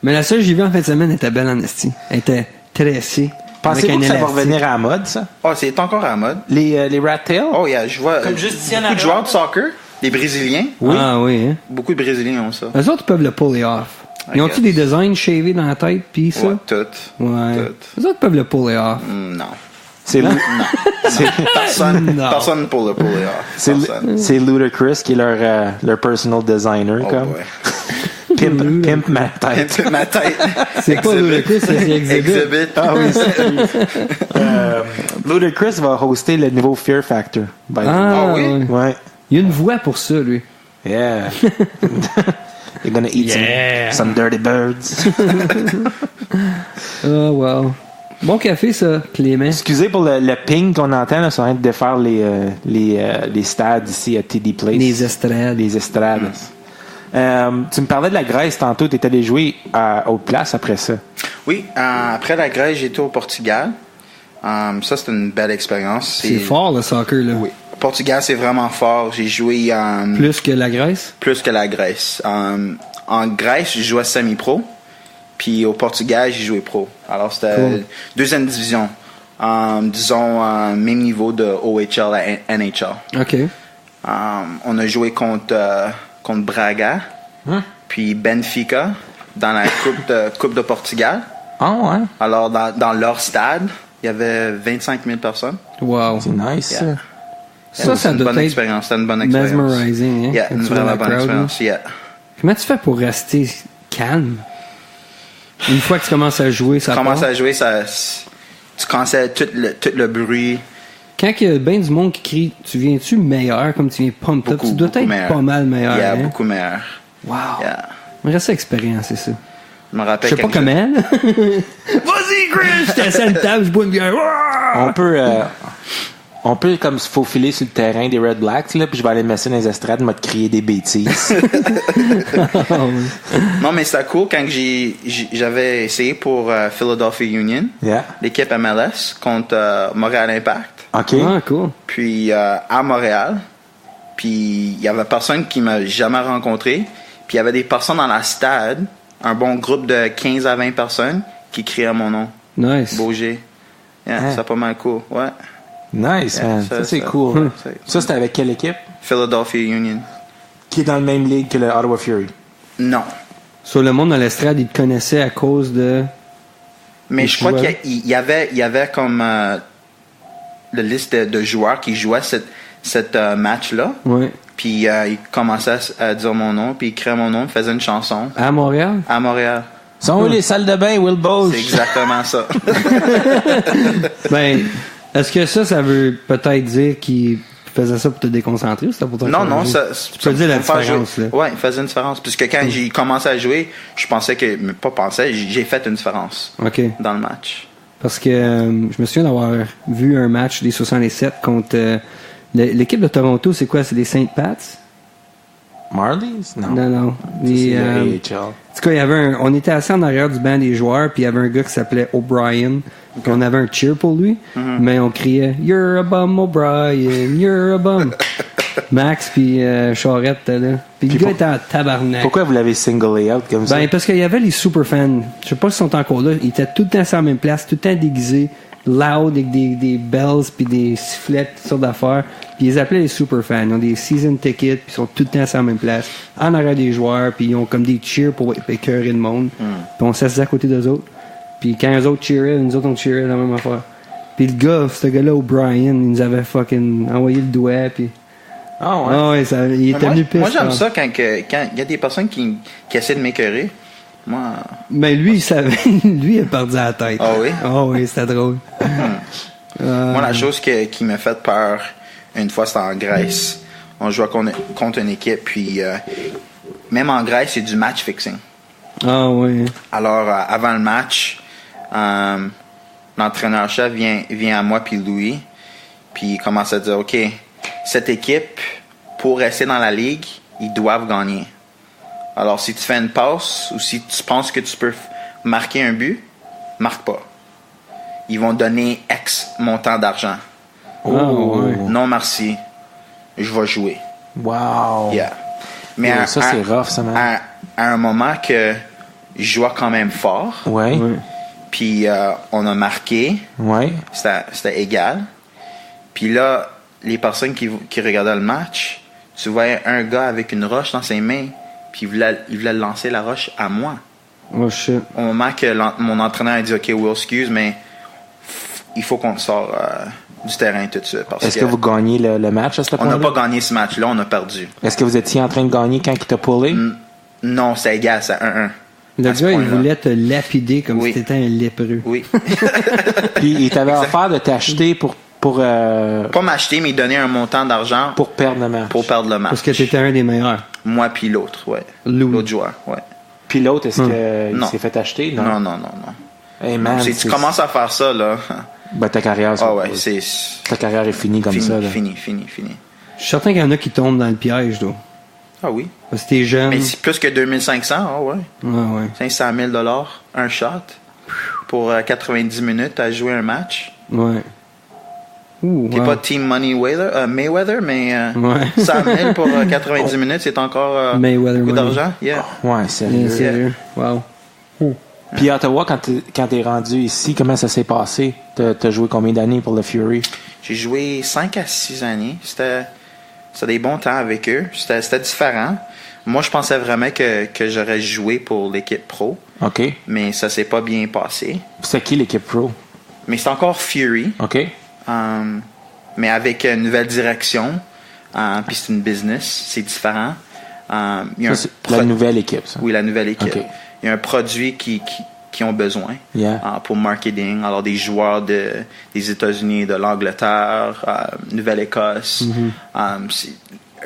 Mais la seule que j'ai vue en fin de semaine était belle en esti. Elle était tressée. Pensez-vous que ça va élastique. revenir à la mode, ça? Oh, c'est encore à la mode. Les rat tails? Oh, yeah, je vois Comme juste ici en beaucoup de arrière. joueurs de soccer, les Brésiliens. Oui. Ah oui, hein. Beaucoup de Brésiliens ont ça. Eux autres peuvent le puller off. Ils ont-tu des designs shavés dans la tête, pis ça? Ouais, tout. Ouais. Tout. Eux autres peuvent le puller off. Non. C'est Non. c'est Non. Personne pour le puller off. Personne. c'est Ludacris qui est leur personal designer, Oh comme. boy. Pimp ma tête. Ma tête. C'est pas Ludacris, c'est Exhibit. Exhibit. Ah oui, Ludacris va hoster le nouveau Fear Factor. by the way. Ah oui? oui. Ouais. Il y a une voix pour ça, lui. Yeah. You're gonna eat some dirty birds. Oh, wow. Bon café, ça, Clément. Excusez pour le ping qu'on entend, là, ça va être de faire les stades ici à TD Place. Les estrades. Les estrades. Tu me parlais de la Grèce tantôt, tu étais allé jouer à autre place après ça. Oui, après la Grèce, j'ai été au Portugal. Ça, c'était une belle expérience. C'est fort, le soccer, là. Oui. Portugal, c'est vraiment fort. J'ai joué Plus que la Grèce? plus que la Grèce. En Grèce, j'ai joué semi-pro. Puis au Portugal, j'ai joué pro. Alors, c'était Cool. deuxième division. Disons, même niveau de OHL à NHL. OK. On a joué contre Braga, puis Benfica dans la Coupe de Portugal. Ah ouais? Alors, dans leur stade, il y avait 25 000 personnes. Wow. C'est nice, ça. Yeah. Ça C'était une doit bonne être expérience. C'était une bonne expérience. mesmerizing, hein? Yeah, quand une tu vois vraiment la bonne crowd, expérience. Yeah. là. Comment tu fais pour rester calme? Une fois que tu commences à jouer, ça Tu commences part? à jouer, tu commences à tout le bruit. Quand il y a bien du monde qui crie, tu viens-tu meilleur comme tu viens pumped up? Beaucoup, Tu dois beaucoup être meilleur. pas mal meilleur. Yeah, hein? beaucoup meilleur. Wow. Yeah. J'aimerais ça expériencer ça. Je me rappelle Je sais pas quand comment. là. Vas-y, Chris! J'étais assis à une table, je bois une bière. On peut comme se faufiler sur le terrain des Red Blacks, là, puis je vais aller me mettre dans les estrades, me crier des bêtises. Non, mais c'était cool quand j'avais essayé pour Philadelphia Union, Yeah. l'équipe MLS, contre Montréal Impact. OK. Ah, cool. Puis à Montréal. Puis il y avait personne qui m'a jamais rencontré. Puis il y avait des personnes dans la stade, un bon groupe de 15 à 20 personnes qui criaient mon nom. Nice. Bauger. Yeah, Hein. c'est pas mal cool. Ouais. Nice, Yeah, man. Ça, c'est ça- cool. c'est- Ça, c'était avec quelle équipe? Philadelphia Union. Qui est dans le même ligue que le Ottawa Fury. Non. Sur le monde dans l'estrade, ils te connaissaient à cause de... Mais je crois qu'il y avait comme la liste de joueurs qui jouaient cette match-là. Ouais. Puis ils commençaient à dire mon nom, puis ils créaient mon nom, faisaient une chanson. À Montréal? À Montréal. Sont où les salles de bain, Will Boge? C'est exactement ça. Ben, est-ce que ça veut peut-être dire qu'il faisait ça pour te déconcentrer ou c'était pour te Non, ça... Tu peux dire la différence, là. Ouais, il faisait une différence. Puisque quand j'ai commencé à jouer, je pensais que... Mais pas pensais, j'ai fait une différence. OK. Dans le match. Parce que je me souviens d'avoir vu un match des 67 contre... l'équipe de Toronto, c'est quoi? C'est les Saint Pats? Marlies? Non. Non. C'est Les, le AHL. en tout cas, on était assis en arrière du banc des joueurs, puis il y avait un gars qui s'appelait O'Brien. Puis on avait un cheer pour lui, mais on criait « You're a bum, O'Brien, you're a bum ». Max puis Charette étaient là. Puis le gars était en tabarnak. Pourquoi vous l'avez singlé out comme ça? Ben, parce qu'il y avait les super fans. Je sais pas s'ils sont encore là. Ils étaient tout le temps sur la même place, tout le temps déguisés, loud, avec des bells puis des sifflets, toutes sortes d'affaires. Puis ils appelaient les super fans. Ils ont des season tickets, puis ils sont tout le temps sur la même place, en arrière des joueurs, puis ils ont comme des cheers pour écœurer le monde. Puis on s'assisait à côté d'eux autres. Puis quand eux autres cheeraient, nous autres on cheerait la même affaire. Puis le gars, ce gars-là, O'Brien, il nous avait fucking envoyé le doigt, puis... Ah ouais? Ah ouais, il était venu pisse. Moi, j'aime ça quand il y a des personnes qui essaient de m'écœurer. Moi... Mais lui, il savait. Lui, il a perdu la tête. Ah oui? Ah oui, c'était drôle. Moi, la chose qui m'a fait peur, une fois, c'était en Grèce. On jouait contre une équipe, puis même en Grèce, c'est du match fixing. Ah oui. Alors, avant le match, l'entraîneur-chef vient à moi puis Louis, puis il commence à dire, OK, cette équipe, pour rester dans la ligue, ils doivent gagner. Alors, si tu fais une passe ou si tu penses que tu peux marquer un but, marque pas. Ils vont donner X montant d'argent. Oh, ouais. Non, merci. Je vais jouer. Wow. Yeah. Mais Ça, c'est rough, ça, man. à un moment que je jouais quand même fort, Ouais. puis on a marqué, Ouais. c'était égal. Puis là, les personnes qui regardaient le match, tu voyais un gars avec une roche dans ses mains, puis il voulait lancer la roche à moi. Oh shit. Au moment que mon entraîneur a dit « OK, Will, excuse, mais il faut qu'on sorte du terrain tout de suite. » Est-ce que vous gagnez le match à ce On point-là? n'a pas gagné ce match-là, on a perdu. Est-ce que vous étiez en train de gagner quand il t'a pullé? Non, c'est égal, c'est 1-1. Le À ce gars, il point-là. voulait te lapider comme Oui. si t'étais un lépreux. Oui. Puis il t'avait offert de t'acheter pour Pas m'acheter, mais donner un montant d'argent perdre le match. pour perdre le match. Parce que t'étais un des meilleurs. Moi puis l'autre, ouais. Louis. L'autre joueur, ouais. Puis l'autre, est-ce qu'il Non. s'est fait acheter? Non. Hey man, Si tu commences à faire ça, là. Ben, ta carrière, Ah ouais, ta carrière est finie comme ça. Là. fini. Je suis certain qu'il y en a qui tombent dans le piège, là. Ah oui. Parce que t'es jeune. Mais c'est plus que 2500, ah ouais. Ah ouais. 500 000 $, un shot pour 90 minutes à jouer un match. Ouais. Ouh, T'es wow. pas Team Mayweather, mais Ouais. 100 000 pour 90 minutes, c'est encore Mayweather beaucoup money. d'argent. Yeah. Ouais, sérieux. Sérieux. Wow. Puis Ottawa, quand t'es rendu ici, comment ça s'est passé? T'as joué combien d'années pour le Fury? J'ai joué 5 à 6 années. C'était des bons temps avec eux. C'était différent. Moi, je pensais vraiment que j'aurais joué pour l'équipe pro, OK. mais ça s'est pas bien passé. C'est qui l'équipe pro? Mais c'est encore Fury, OK. mais avec une nouvelle direction. Puis c'est une business, c'est différent. Il y a Ça, c'est la nouvelle équipe, ça. Oui, la nouvelle équipe. OK. Il y a un produit qui ont besoin Yeah. pour marketing. Alors, des joueurs des États-Unis, de l'Angleterre, Nouvelle-Écosse.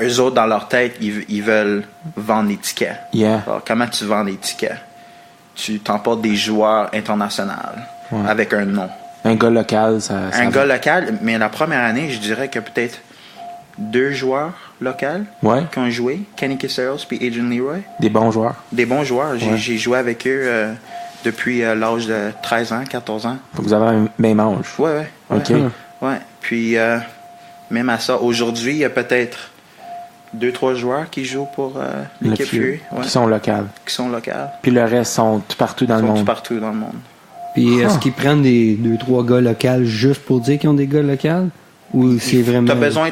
Eux autres, dans leur tête, ils veulent vendre des tickets. Yeah. Alors, comment tu vends des tickets? Tu t'emportes des joueurs internationaux avec un nom. Un gars local, ça Un gars local, mais la première année, je dirais que peut-être 2 joueurs locaux Ouais. qui ont joué, Kenny Kisseros puis Adrian Leroy. Des bons joueurs. Des bons joueurs. Ouais. J'ai joué avec eux depuis l'âge de 13 ans, 14 ans. Vous avez un même âge. Ouais. OK. Ouais. Puis, même à ça, aujourd'hui, il y a peut-être 2-3 joueurs qui jouent pour Le l'équipe Fury, Fury. Ouais. qui sont locales. Qui sont locaux. Puis le reste sont tout partout dans Ils le sont monde. tout partout dans le monde. Puis est-ce qu'ils prennent des 2-3 gars locaux juste pour dire qu'ils ont des gars locaux? Ou c'est vraiment...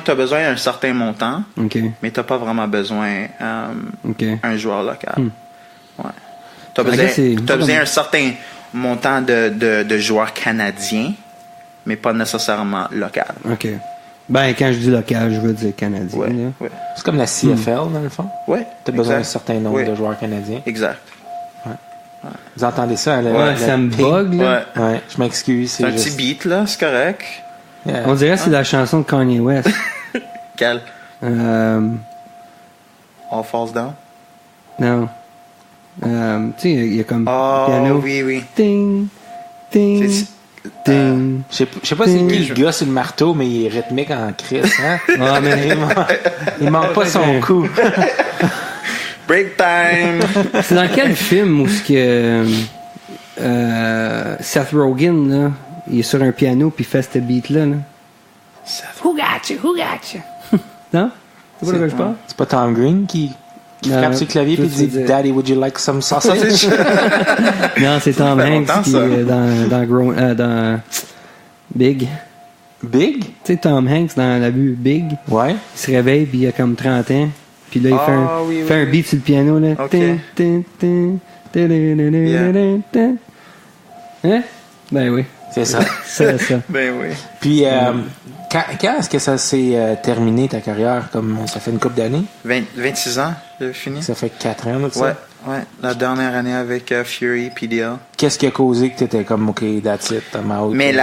T'as besoin d'un certain montant, OK. mais t'as pas vraiment besoin OK. un joueur local. Ouais. T'as I guess c'est- besoin d'un certain montant de joueurs canadiens, mais pas nécessairement local. OK. Ben, quand je dis local, je veux dire canadien. Ouais, là. ouais. C'est comme la CFL, dans le fond. Ouais. Tu as besoin d'un exact. certain nombre Ouais. de joueurs canadiens. Exact. Vous entendez ça? Ouais, ça me bug, là. Ouais. Ouais, je m'excuse. C'est un petit beat, là, c'est correct. Yeah. On dirait que c'est la chanson de Kanye West. Quel? Euh, All Falls Down? non. Tu sais, il y a comme Oh, piano. oui. Ding, ding, C'est- ding. Je sais pas c'est qui le gars sur le marteau, mais il est rythmique en crise. Hein? Ah, mais Il manque pas son coup. Break time! c'est dans quel film où ce que Seth Rogen, là, il est sur un piano puis il fait ce beat-là, là? Who got you? Non? C'est pas de quoi je parle? C'est pas Tom Green qui Non, frappe sur le clavier et toi, dit tu veux dire- Daddy, would you like some sausage? Non, c'est Tom Ça fait Hanks longtemps, qui ça. dans Big. Big? Tu sais, Tom Hanks dans la vue Big, Ouais. il se réveille puis il a comme 30 ans. Puis là, il fait un, oui, fait oui, un oui. beat sur le piano, là. Ok. Tin, tin, tin, tin. Hein? Ben oui. C'est ça. Ça. Ben oui. Puis, quand est-ce que ça s'est terminé ta carrière? Comme ça fait une couple d'années? 26 ans, j'ai fini. Ça fait 4 ans, là, ça? Ouais. La dernière année avec Fury, PDL. Qu'est-ce qui a causé que t'étais comme, OK, that's it, I'm out? Mais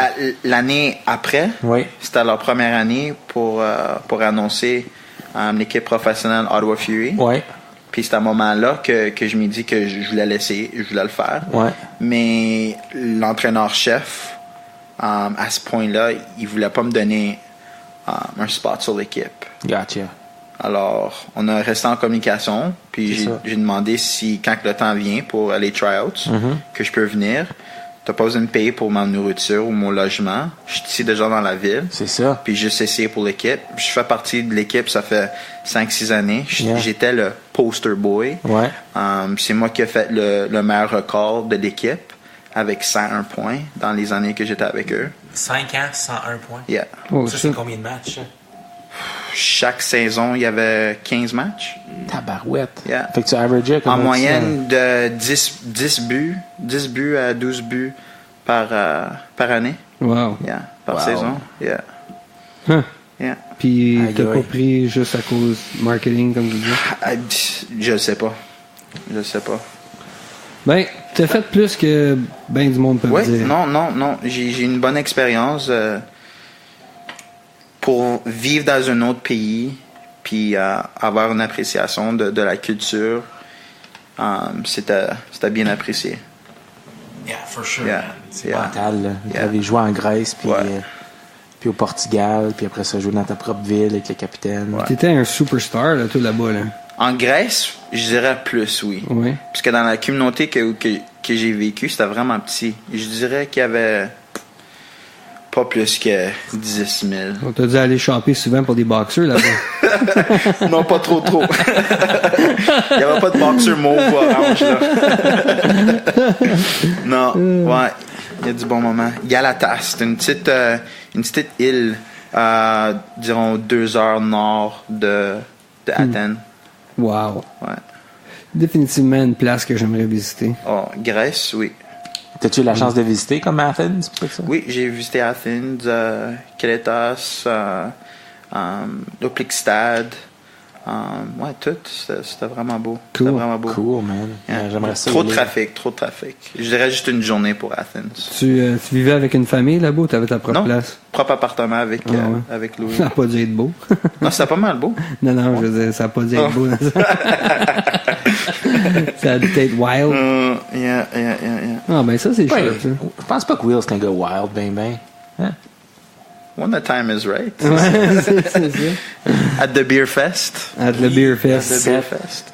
l'année après, Oui. c'était leur première année pour annoncer l'équipe professionnelle Ottawa Fury. Ouais. Puis c'est à ce moment-là que je me dis que je voulais je voulais le faire. Ouais. Mais l'entraîneur-chef, à ce point-là, il voulait pas me donner un spot sur l'équipe. Gotcha. Alors, on a resté en communication, puis C'est ça. j'ai demandé si, quand le temps vient pour aller try-outs, que je peux venir. T'as pas besoin de me payer pour ma nourriture ou mon logement. Je suis ici déjà dans la ville. C'est ça. Puis juste essayer pour l'équipe. Je fais partie de l'équipe, ça fait 5-6 années. Yeah. J'étais le poster boy. Ouais. C'est moi qui ai fait le meilleur record de l'équipe avec 101 points dans les années que j'étais avec eux. 5 ans, 101 points. Yeah. Oh, Ça, c'est combien de matchs? Ça? Chaque saison, il y avait 15 matchs. Tabarouette. Yeah. Fait que tu averageais comme En moyenne de 10 buts à 12 buts par année. Wow. Yeah. Par Wow. saison. Yeah. Huh. Yeah. Puis Aïe, t'as aïe. pas pris juste à cause marketing, comme tu dis? Je sais pas. Ben, t'as fait plus que ben du monde peut Oui, dire. non. J'ai une bonne expérience pour vivre dans un autre pays, puis avoir une appréciation de la culture. C'était bien apprécié. Yeah, for sure. Yeah. Man. C'est Yeah. mental, là. Tu Yeah. avais joué en Grèce, puis, Ouais. puis au Portugal, puis après ça, jouer dans ta propre ville avec le capitaine. Ouais. T'étais un superstar, là, tout là-bas, là. En Grèce, je dirais plus, oui. Ouais. Parce que dans la communauté que j'ai vécue, c'était vraiment petit. Je dirais qu'il y avait pas plus que 10 000. On t'a dû aller choper souvent pour des boxeurs, là-bas. Non, pas trop. Il n'y avait pas de boxeur mauve ou orange, là. Non, ouais. Il y a du bon moment. Galata, c'est une petite île, disons 2 heures nord de Athènes. Wow. Ouais. Définitivement une place que j'aimerais visiter. Oh, Grèce, oui. T'as-tu eu la chance de visiter comme Athens? C'est pour ça? Oui, j'ai visité Athènes, Kélétas, Loplikstad. Ouais, tout. C'était vraiment beau. Cool. C'était vraiment beau. Cool, man. Yeah. J'aimerais ça. Trop y de aller. trafic. Je dirais juste une journée pour Athens. Tu vivais avec une famille là-bas ou t'avais ta propre Non, place? propre appartement avec, Ah ouais. avec Louis. Ça n'a pas dû être beau. Non, c'était pas mal beau. non, je veux dire, ça n'a pas dû être Oh. beau. Dans ça. Ça a dû être wild. Yeah. Ah, ben ça, c'est Ouais, chouette, ça. je pense pas que Will, c'est un gars wild, ben. Hein? When the time is right. Ouais, c'est ça. At the Beer Fest. À le Beer At Fest. the Beer Fest.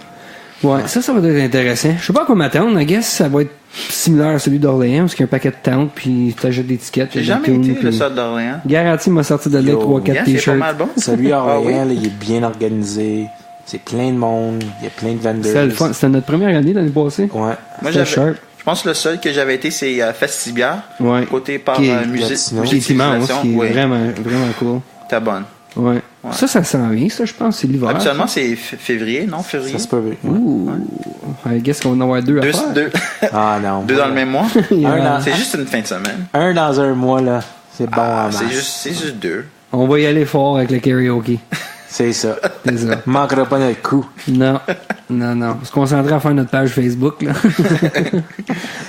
Ouais, ça va être intéressant. Je sais pas à quoi m'attendre. I guess ça va être similaire à celui d'Orléans, parce qu'il y a un paquet de tentes, puis t'achètes des tickets. J'ai des jamais tunes, été puis- le sol d'Orléans. Garanti, il m'a sorti de là Yo, 3-4 Yeah, c'est pas t-shirts. mal bon. Celui à Ah oui. Orléans, là, il est bien organisé. C'est plein de monde. Il y a plein de vendors. C'était le fun. C'était notre première année l'année passée. Ouais. Moi, C'était sharp. je pense que le seul que j'avais été, c'est Festibière. Ouais. Côté par Qui est- musée Latino. Qui est immense, qui est Oui. vraiment, vraiment cool. T'es bonne. Ouais. Ouais. Ça s'en vient, ça, je pense, c'est l'hiver. Habituellement, ça. c'est février, non? Février? Ça se peut. Ouais. Ouh. I guess qu'on va en avoir deux à Deux, faire. deux, Ah non. deux dans le même mois? Un C'est juste une fin de semaine. Un dans un mois, là. C'est bon Ah, en c'est masse. juste deux. On va y aller fort avec le karaoke. C'est ça. C'est ça. Manquera pas notre coup. Non. On se concentrer à faire notre page Facebook, là.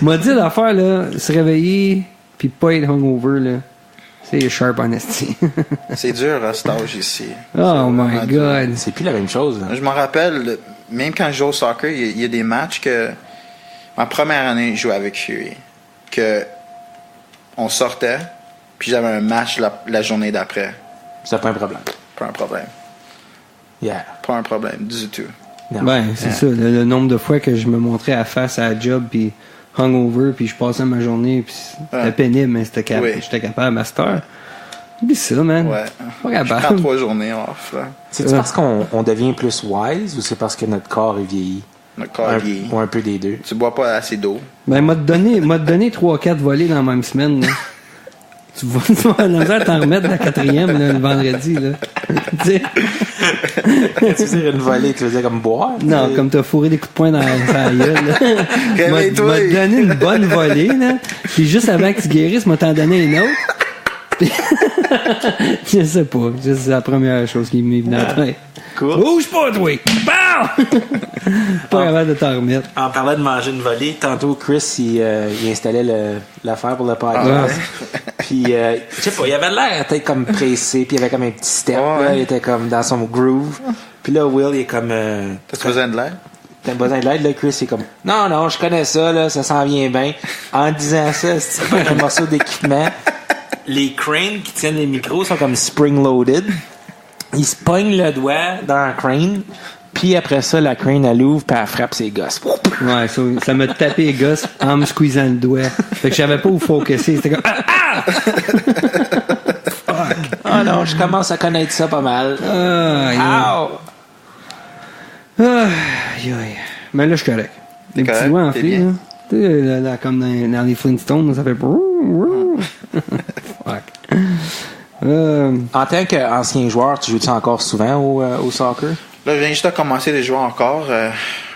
M'a dit l'affaire, là, se réveiller puis pas être hungover, là. C'est sharp honesty. C'est dur à cet âge ici. Oh my vraiment dur. god. C'est plus la même chose. Là. Je me rappelle, même quand je joue au soccer, il y a des matchs que. Ma première année, je jouais avec Fury. Que. On sortait, puis j'avais un match la journée d'après. C'est pas un problème. Pas un problème. Yeah. Pas un problème du tout. Non. Ben, c'est ça. Le nombre de fois que je me montrais à face à la job, puis hungover, puis je passais ma journée, puis c'était Ouais. pénible, mais Oui. j'étais capable à cette heure. Oublie ça, man. Ouais. Pas Je prends capable. 3 journées off, là. C'est-tu parce qu'on devient plus wise ou c'est parce que notre corps est vieilli? Notre corps vieillit. Ou un peu des deux. Tu bois pas assez d'eau. Ben, m'a donné 3-4 volets dans la même semaine, là. Tu vas la misère à t'en remettre la quatrième, là, le vendredi, là. Tu sais? Tu veux dire une volée, tu veux dire comme boire? Non, C'est- comme t'as fourré des coups de poing dans la gueule, là. Réveille-toi. M'a donné une bonne volée, là. Puis juste avant que tu guérisses, m'a t'en donné une autre. Puis- je sais pas. C'est la première chose qui m'est venue à la tête. Cool. Bouge pas, toi! Pow! Pas capable de t'en remettre. En parlant de manger une volée, tantôt Chris il installait l'affaire pour le podcast. Puis je sais pas, il avait l'air peut-être comme pressé, puis il avait comme un petit step, Ouais. là, il était comme dans son groove. Puis là Will il est comme T'as besoin de l'air? t'as besoin de l'aide là, Chris il est comme non, je connais ça là, ça s'en vient bien. En disant ça, c'est un morceau d'équipement. Les cranes qui tiennent les micros sont comme spring loaded. Il se pogne le doigt dans la crane, puis après ça, la crane, elle ouvre, puis elle frappe ses gosses. Ouais, ça m'a tapé les gosses en me squeezant le doigt. Fait que je savais pas où focuser. C'était comme Ah non, je commence à connaître ça pas mal. ah, Ow! aïe, aïe. Mais là, je suis correct. Les petits correct? doigts T'es enflés, bien? là. Tu sais, là, comme dans les Flintstones, ça fait. Fuck. En tant qu'ancien joueur, tu joues-tu encore souvent au soccer? Là, je viens juste de commencer de jouer encore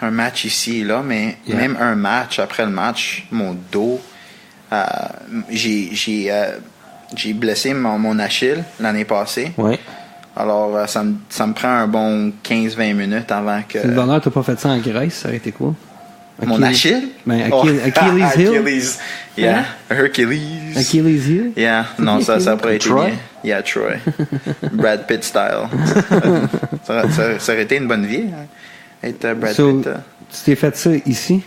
un match ici et là, mais Yeah. même un match, après le match, mon dos, j'ai blessé mon Achille l'année passée. Oui. Alors, ça me prend un bon 15-20 minutes avant que... C'est le bonheur, t'as pas fait ça en Grèce, ça aurait été quoi? Mon Achille? Ben, Oh. Achilles Hill? Achilles. Yeah. Hercules. Achilles Hill? Yeah. Non, ça pourrait être Troy? bien. Yeah, Troy. Brad Pitt style. ça aurait été une bonne vie, hein, être Brad So, Pitt tu t'es fait ça ici?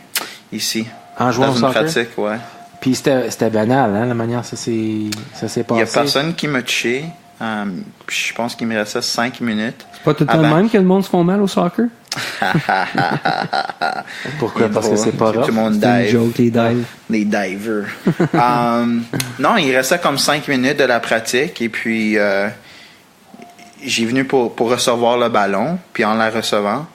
ici. En jouant dans au une soccer? pratique, ouais. Puis c'était banal, hein, la manière ça s'est Il passé. n'y a personne qui m'a touché. Je pense qu'il me restait 5 minutes. C'est pas tout le temps le avant. même que le monde se font mal au soccer? Pourquoi? Il est Parce que drôle. c'est pas Tout le rough. monde C'est une dive. joke, les dives. Les divers. Non, il restait comme 5 minutes de la pratique. Et puis, j'ai venu pour recevoir le ballon. Puis en la recevant,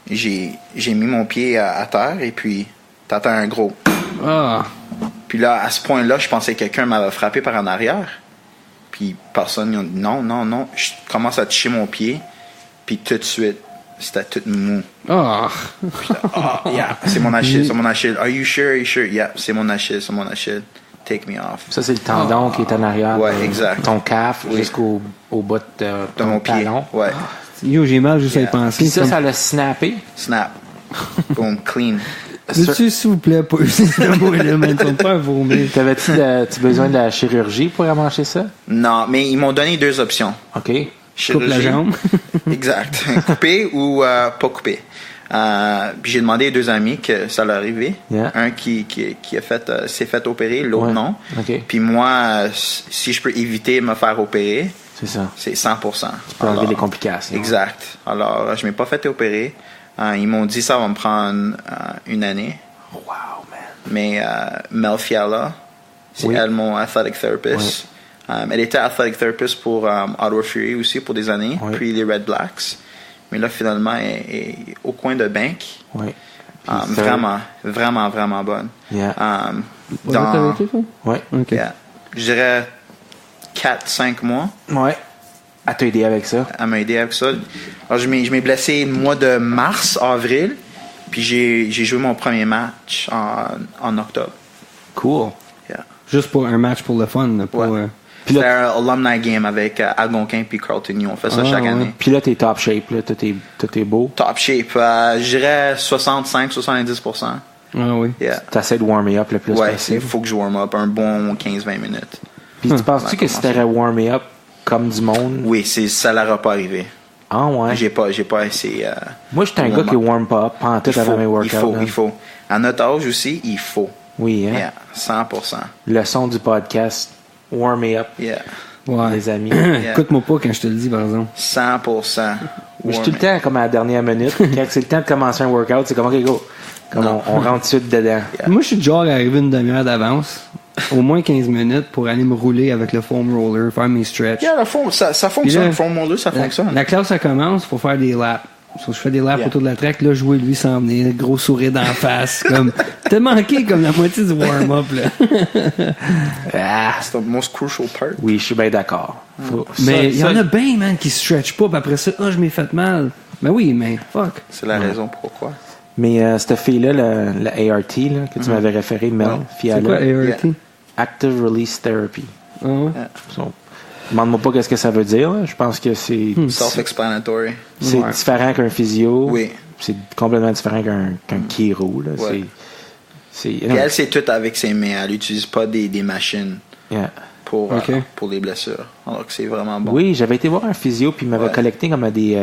j'ai mis mon pied à terre. Et puis, t'entends un gros... Ah! Puis là, à ce point-là, je pensais que quelqu'un m'avait frappé par en arrière. Puis personne, ils ont dit non. Je commence à toucher mon pied. Puis tout de suite, c'était tout mou. Ah! Ah, yeah, c'est mon Achille. Are you sure? Yeah, c'est mon Achille. Take me off. Ça, c'est le tendon qui est en arrière. Ouais, de exact. Ton calf Oui. jusqu'au bout de De ton mon pied. talon. Ouais. Yo, j'ai mal juste à y Yeah. penser. Puis ça, Comme- ça l'a snappé. Snap. Boom. Clean. Veux-tu, s'il vous plaît, pas user ce mot-là, man? Tu vas me faire vomir. T'avais-tu besoin de la chirurgie pour amancher ça? Non, mais ils m'ont donné 2 options. OK. Coupe Chirurgie. la jambe. Exact. Couper ou pas couper. Puis j'ai demandé à 2 amis que ça leur arrivait. Yeah. Un qui a fait s'est fait opérer, l'autre Ouais. non. OK. Puis moi, si je peux éviter de me faire opérer, C'est ça. c'est 100%. Tu peux enlever les complications. Exact. Alors, je m'ai pas fait opérer. Ils m'ont dit ça va me prendre 1 année. Wow, man. Mais Mel Fiala, c'est Oui. elle mon athletic therapist. Elle était athletic therapist pour Ottawa Fury aussi pour des années, Oui. puis les Red Blacks. Mais là, finalement, elle est au coin de Bank. Oui. Vraiment bonne. Yeah. T'avais Dans, été, toi? Ouais. Ok. yeah, je dirais 4-5 mois. Ouais. À t'aider avec ça? Elle m'a aidé avec ça. Alors, je m'ai blessé le mois de mars, avril. Puis j'ai joué mon premier match en octobre. Cool. Yeah. Juste pour un match pour le fun, là, pas... Ouais. Puis là- C'était un alumni game avec Algonquin puis Carlton. On fait ça Ah, chaque ouais. année. Puis là, t'es top shape, là. T'es beau. Top shape. Je dirais 65-70%. Ah oui. Yeah. T'essaies de warmer up le plus Ouais, il possible. faut que je warm up un bon 15-20 minutes. Puis tu penses-tu Ouais, que si commencer. t'aurais warmé up comme du monde? Oui, ça leur a pas arrivé. Ah ouais? J'ai pas essayé. Moi, j'étais un warm gars qui up. warm pas up pendant tout avant mes workouts. il faut. À notre âge aussi, il faut. Oui, hein? Yeah, 100%. Le son du podcast, warm up, Yeah, Ouais. les amis. Écoute-moi pas quand je te le dis, par exemple. 100%. Je suis tout le temps comme à la dernière minute. Quand c'est le temps de commencer un workout, c'est comme, OK, go. Comme on rentre tout de suite dedans. Moi, je suis du genre à arriver une demi-heure d'avance, au moins 15 minutes, pour aller me rouler avec le foam roller, faire mes stretches. Yeah, ça Puis fonctionne. là, Le foam roller, ça fonctionne. La classe, ça commence, faut faire des laps. So, je fais des laps Yeah. autour de la track, là, jouer lui s'en venir, gros sourire d'en face, comme, t'as manqué comme la moitié du warm-up, là. Ah, C'est le most crucial part. oui, je suis bien d'accord. Faut- Mais il y ça- en a bien, man, qui stretch pas, pis après ça, je m'ai fait mal. Ben oui, mais fuck. C'est la raison pourquoi. Mais cette fille-là, la ART, là, que tu m'avais référé, Mel, Ouais. C'est Fiala, quoi, ART? Active Release Therapy. Ah ouais? So, demande-moi pas qu'est-ce que ça veut dire. Là. Je pense que c'est Self-explanatory. c'est Ouais. différent qu'un physio. Oui. C'est complètement différent qu'un chiro. Là. Ouais. C'est Puis elle, c'est tout avec ses mains. Elle n'utilise pas des machines yeah. pour Ok. les blessures. Alors que c'est vraiment bon. Oui, j'avais été voir un physio puis il m'avait Ouais. collecté comme des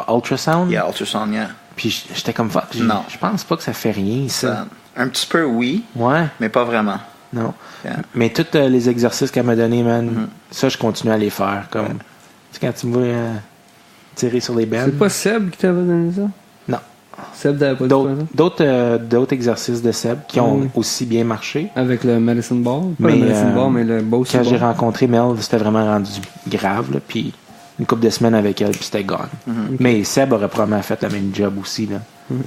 ultrasound. Il y a ultrasound, yeah. Puis j'étais comme fuck. Non. Je pense pas que ça fait rien ça. Un petit peu, oui, Ouais. mais pas vraiment. Non. Yeah. Mais tous les exercices qu'elle m'a donné, man, Mm-hmm. ça, je continue à les faire. Comme, tu sais, quand tu me vois tirer sur les bennes. C'est pas Seb qui t'avait donné ça? Non. Seb t'avait pas dit D'autres exercices de Seb qui ont Oui. aussi bien marché. ça? Avec le Medicine Ball? Pas Mais, le Medicine Ball, mais le Bossy Quand j'ai Ball. rencontré Mel, c'était vraiment rendu grave. Là, puis une couple de semaines avec elle, puis c'était gone. Mm-hmm. Mais Seb aurait probablement fait le même job aussi. Là.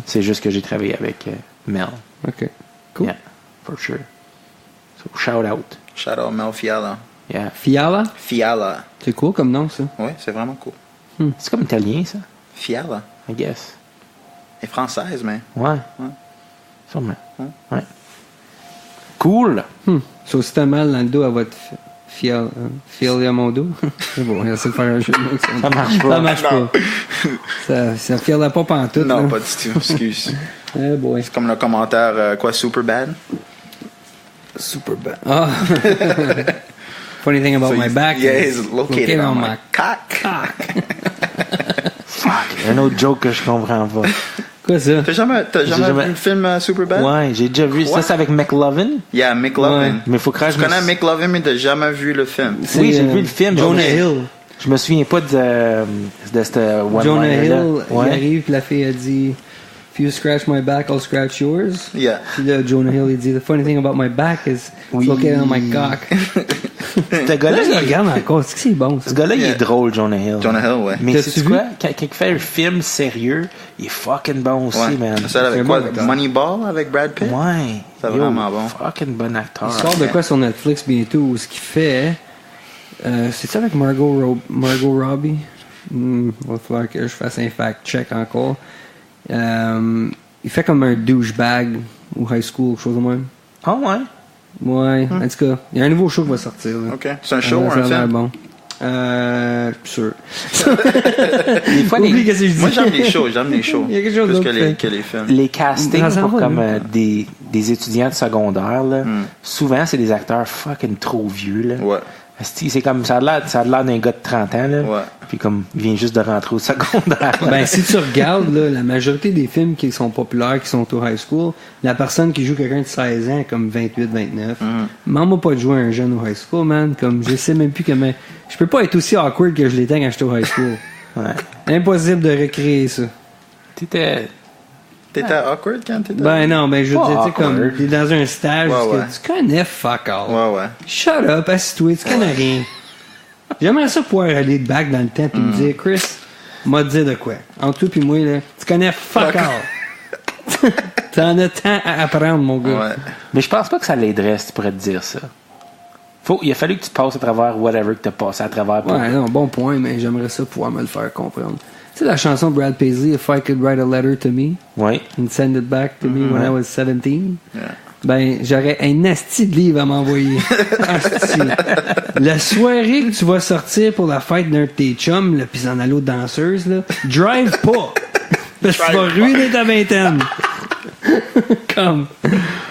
C'est juste que j'ai travaillé avec Mel. Ok. Cool. Yeah, for sure. So, shout out. Shout out Mel Fiala. Yeah. Fiala? Fiala. C'est cool comme nom, ça. Oui, c'est vraiment cool. C'est comme italien, ça, Fiala. I guess. Elle est française, mais. Ouais. Ouais. Sûrement. Ouais. Cool. So, si t'as mal dans le dos à votre Fiala mon dos. C'est bon, essaie de faire un jeu de mots. Ça marche pas. Ça marche pas. Ça fiala pas pantoute. Non, là. pas du tout, excuse. Eh boy. C'est comme le commentaire, super bad. Super bad. Ah. Funny thing about my back. Yeah, is it's located on my cock. Fuck. Un autre joke que je comprends pas. Quoi ça? T'as jamais jamais- vu le film Super Bad? Ouais, j'ai déjà vu. Quoi? Ça, c'est avec McLovin. Yeah, McLovin. Ouais. Mais faut que Je connais McLovin, mais t'as jamais vu le film. C'est, Oui, j'ai vu le film. Jonah mais Hill. Je me souviens pas de cette one Jonah liner là. Hill, il Ouais. arrive, puis la fille a dit If you scratch my back, I'll scratch yours. Yeah. Puis là, Jonah Hill, il dit The funny thing about my back is Oui. it's located on my cock. Ce Là, gars-là, je le il- regarde encore. C'est que c'est bon, ça. ce gars-là, il Yeah. est drôle, Jonah Hill. Jonah Hill, ouais. Mais T'as-tu c'est vu? quoi? Quand il fait un film sérieux, il est fucking bon aussi, Ouais. man. C'est ça avec C'est quoi? bon, d'accord. Moneyball avec Brad Pitt? Ouais. C'est Yo, vraiment bon. Fucking bon acteur. Il sort de quoi sur Netflix bientôt où ce qu'il fait. C'est ça avec Margot Robbie? Il va falloir que je fasse un fact-check encore. Il fait comme un douchebag ou high school, quelque chose de même. Ah ouais? Ouais, en tout cas, il y a un nouveau show qui va sortir. Là. OK. C'est un show ou Ça un a l'air film? bon. Je suis sûr. Des fois, Oublie les, qu'est-ce que je dis. Moi, j'aime les shows. J'aime les shows. Il y a quelque chose Plus d'autre que fait. que les films. les castings Ça s'en pour va, comme là. des étudiants de secondaire, là, souvent, c'est des acteurs fucking trop vieux. Là. Ouais. Asti, c'est comme ça a l'air d'un gars de 30 ans. Là. Ouais. Puis comme il vient juste de rentrer au secondaire. là. Ben, si tu regardes là, la majorité des films qui sont populaires, qui sont au high school, la personne qui joue quelqu'un de 16 ans, comme 28, 29, demande-moi pas de jouer un jeune au high school, man. Comme, je sais même plus comment. Je peux pas être aussi awkward que je l'étais quand j'étais au high school. Ouais. Impossible de recréer ça. T'étais. T'étais awkward quand t'étais? Ben non, ben je veux Pas dire, tu sais, comme, awkward. t'es dans un stage Ouais, où ouais. tu connais fuck all. Ouais, ouais. Shut up, assis-toi, tu connais rien. J'aimerais ça pouvoir aller de back dans le temps et me dire, Chris, m'a dit de quoi? Entre toi et moi, là, tu connais fuck all. T'en as tant à apprendre, mon gars. Ouais. Mais je pense pas que ça l'aiderait si tu pourrais te dire ça. Il a fallu que tu passes à travers whatever que tu as passé à travers. pour- Ouais, non, bon point, mais j'aimerais ça pouvoir me le faire comprendre. Tu sais la chanson de Brad Paisley, If I Could Write a Letter to Me Ouais. and Send It Back to Me when I was 17? Yeah. Ben, j'aurais un asti de livre à m'envoyer. Asti. La soirée que tu vas sortir pour la fête d'un de tes chums, là, pis en aller aux danseuses, là, drive pas! Parce que tu vas ruiner ta vingtaine. Comme.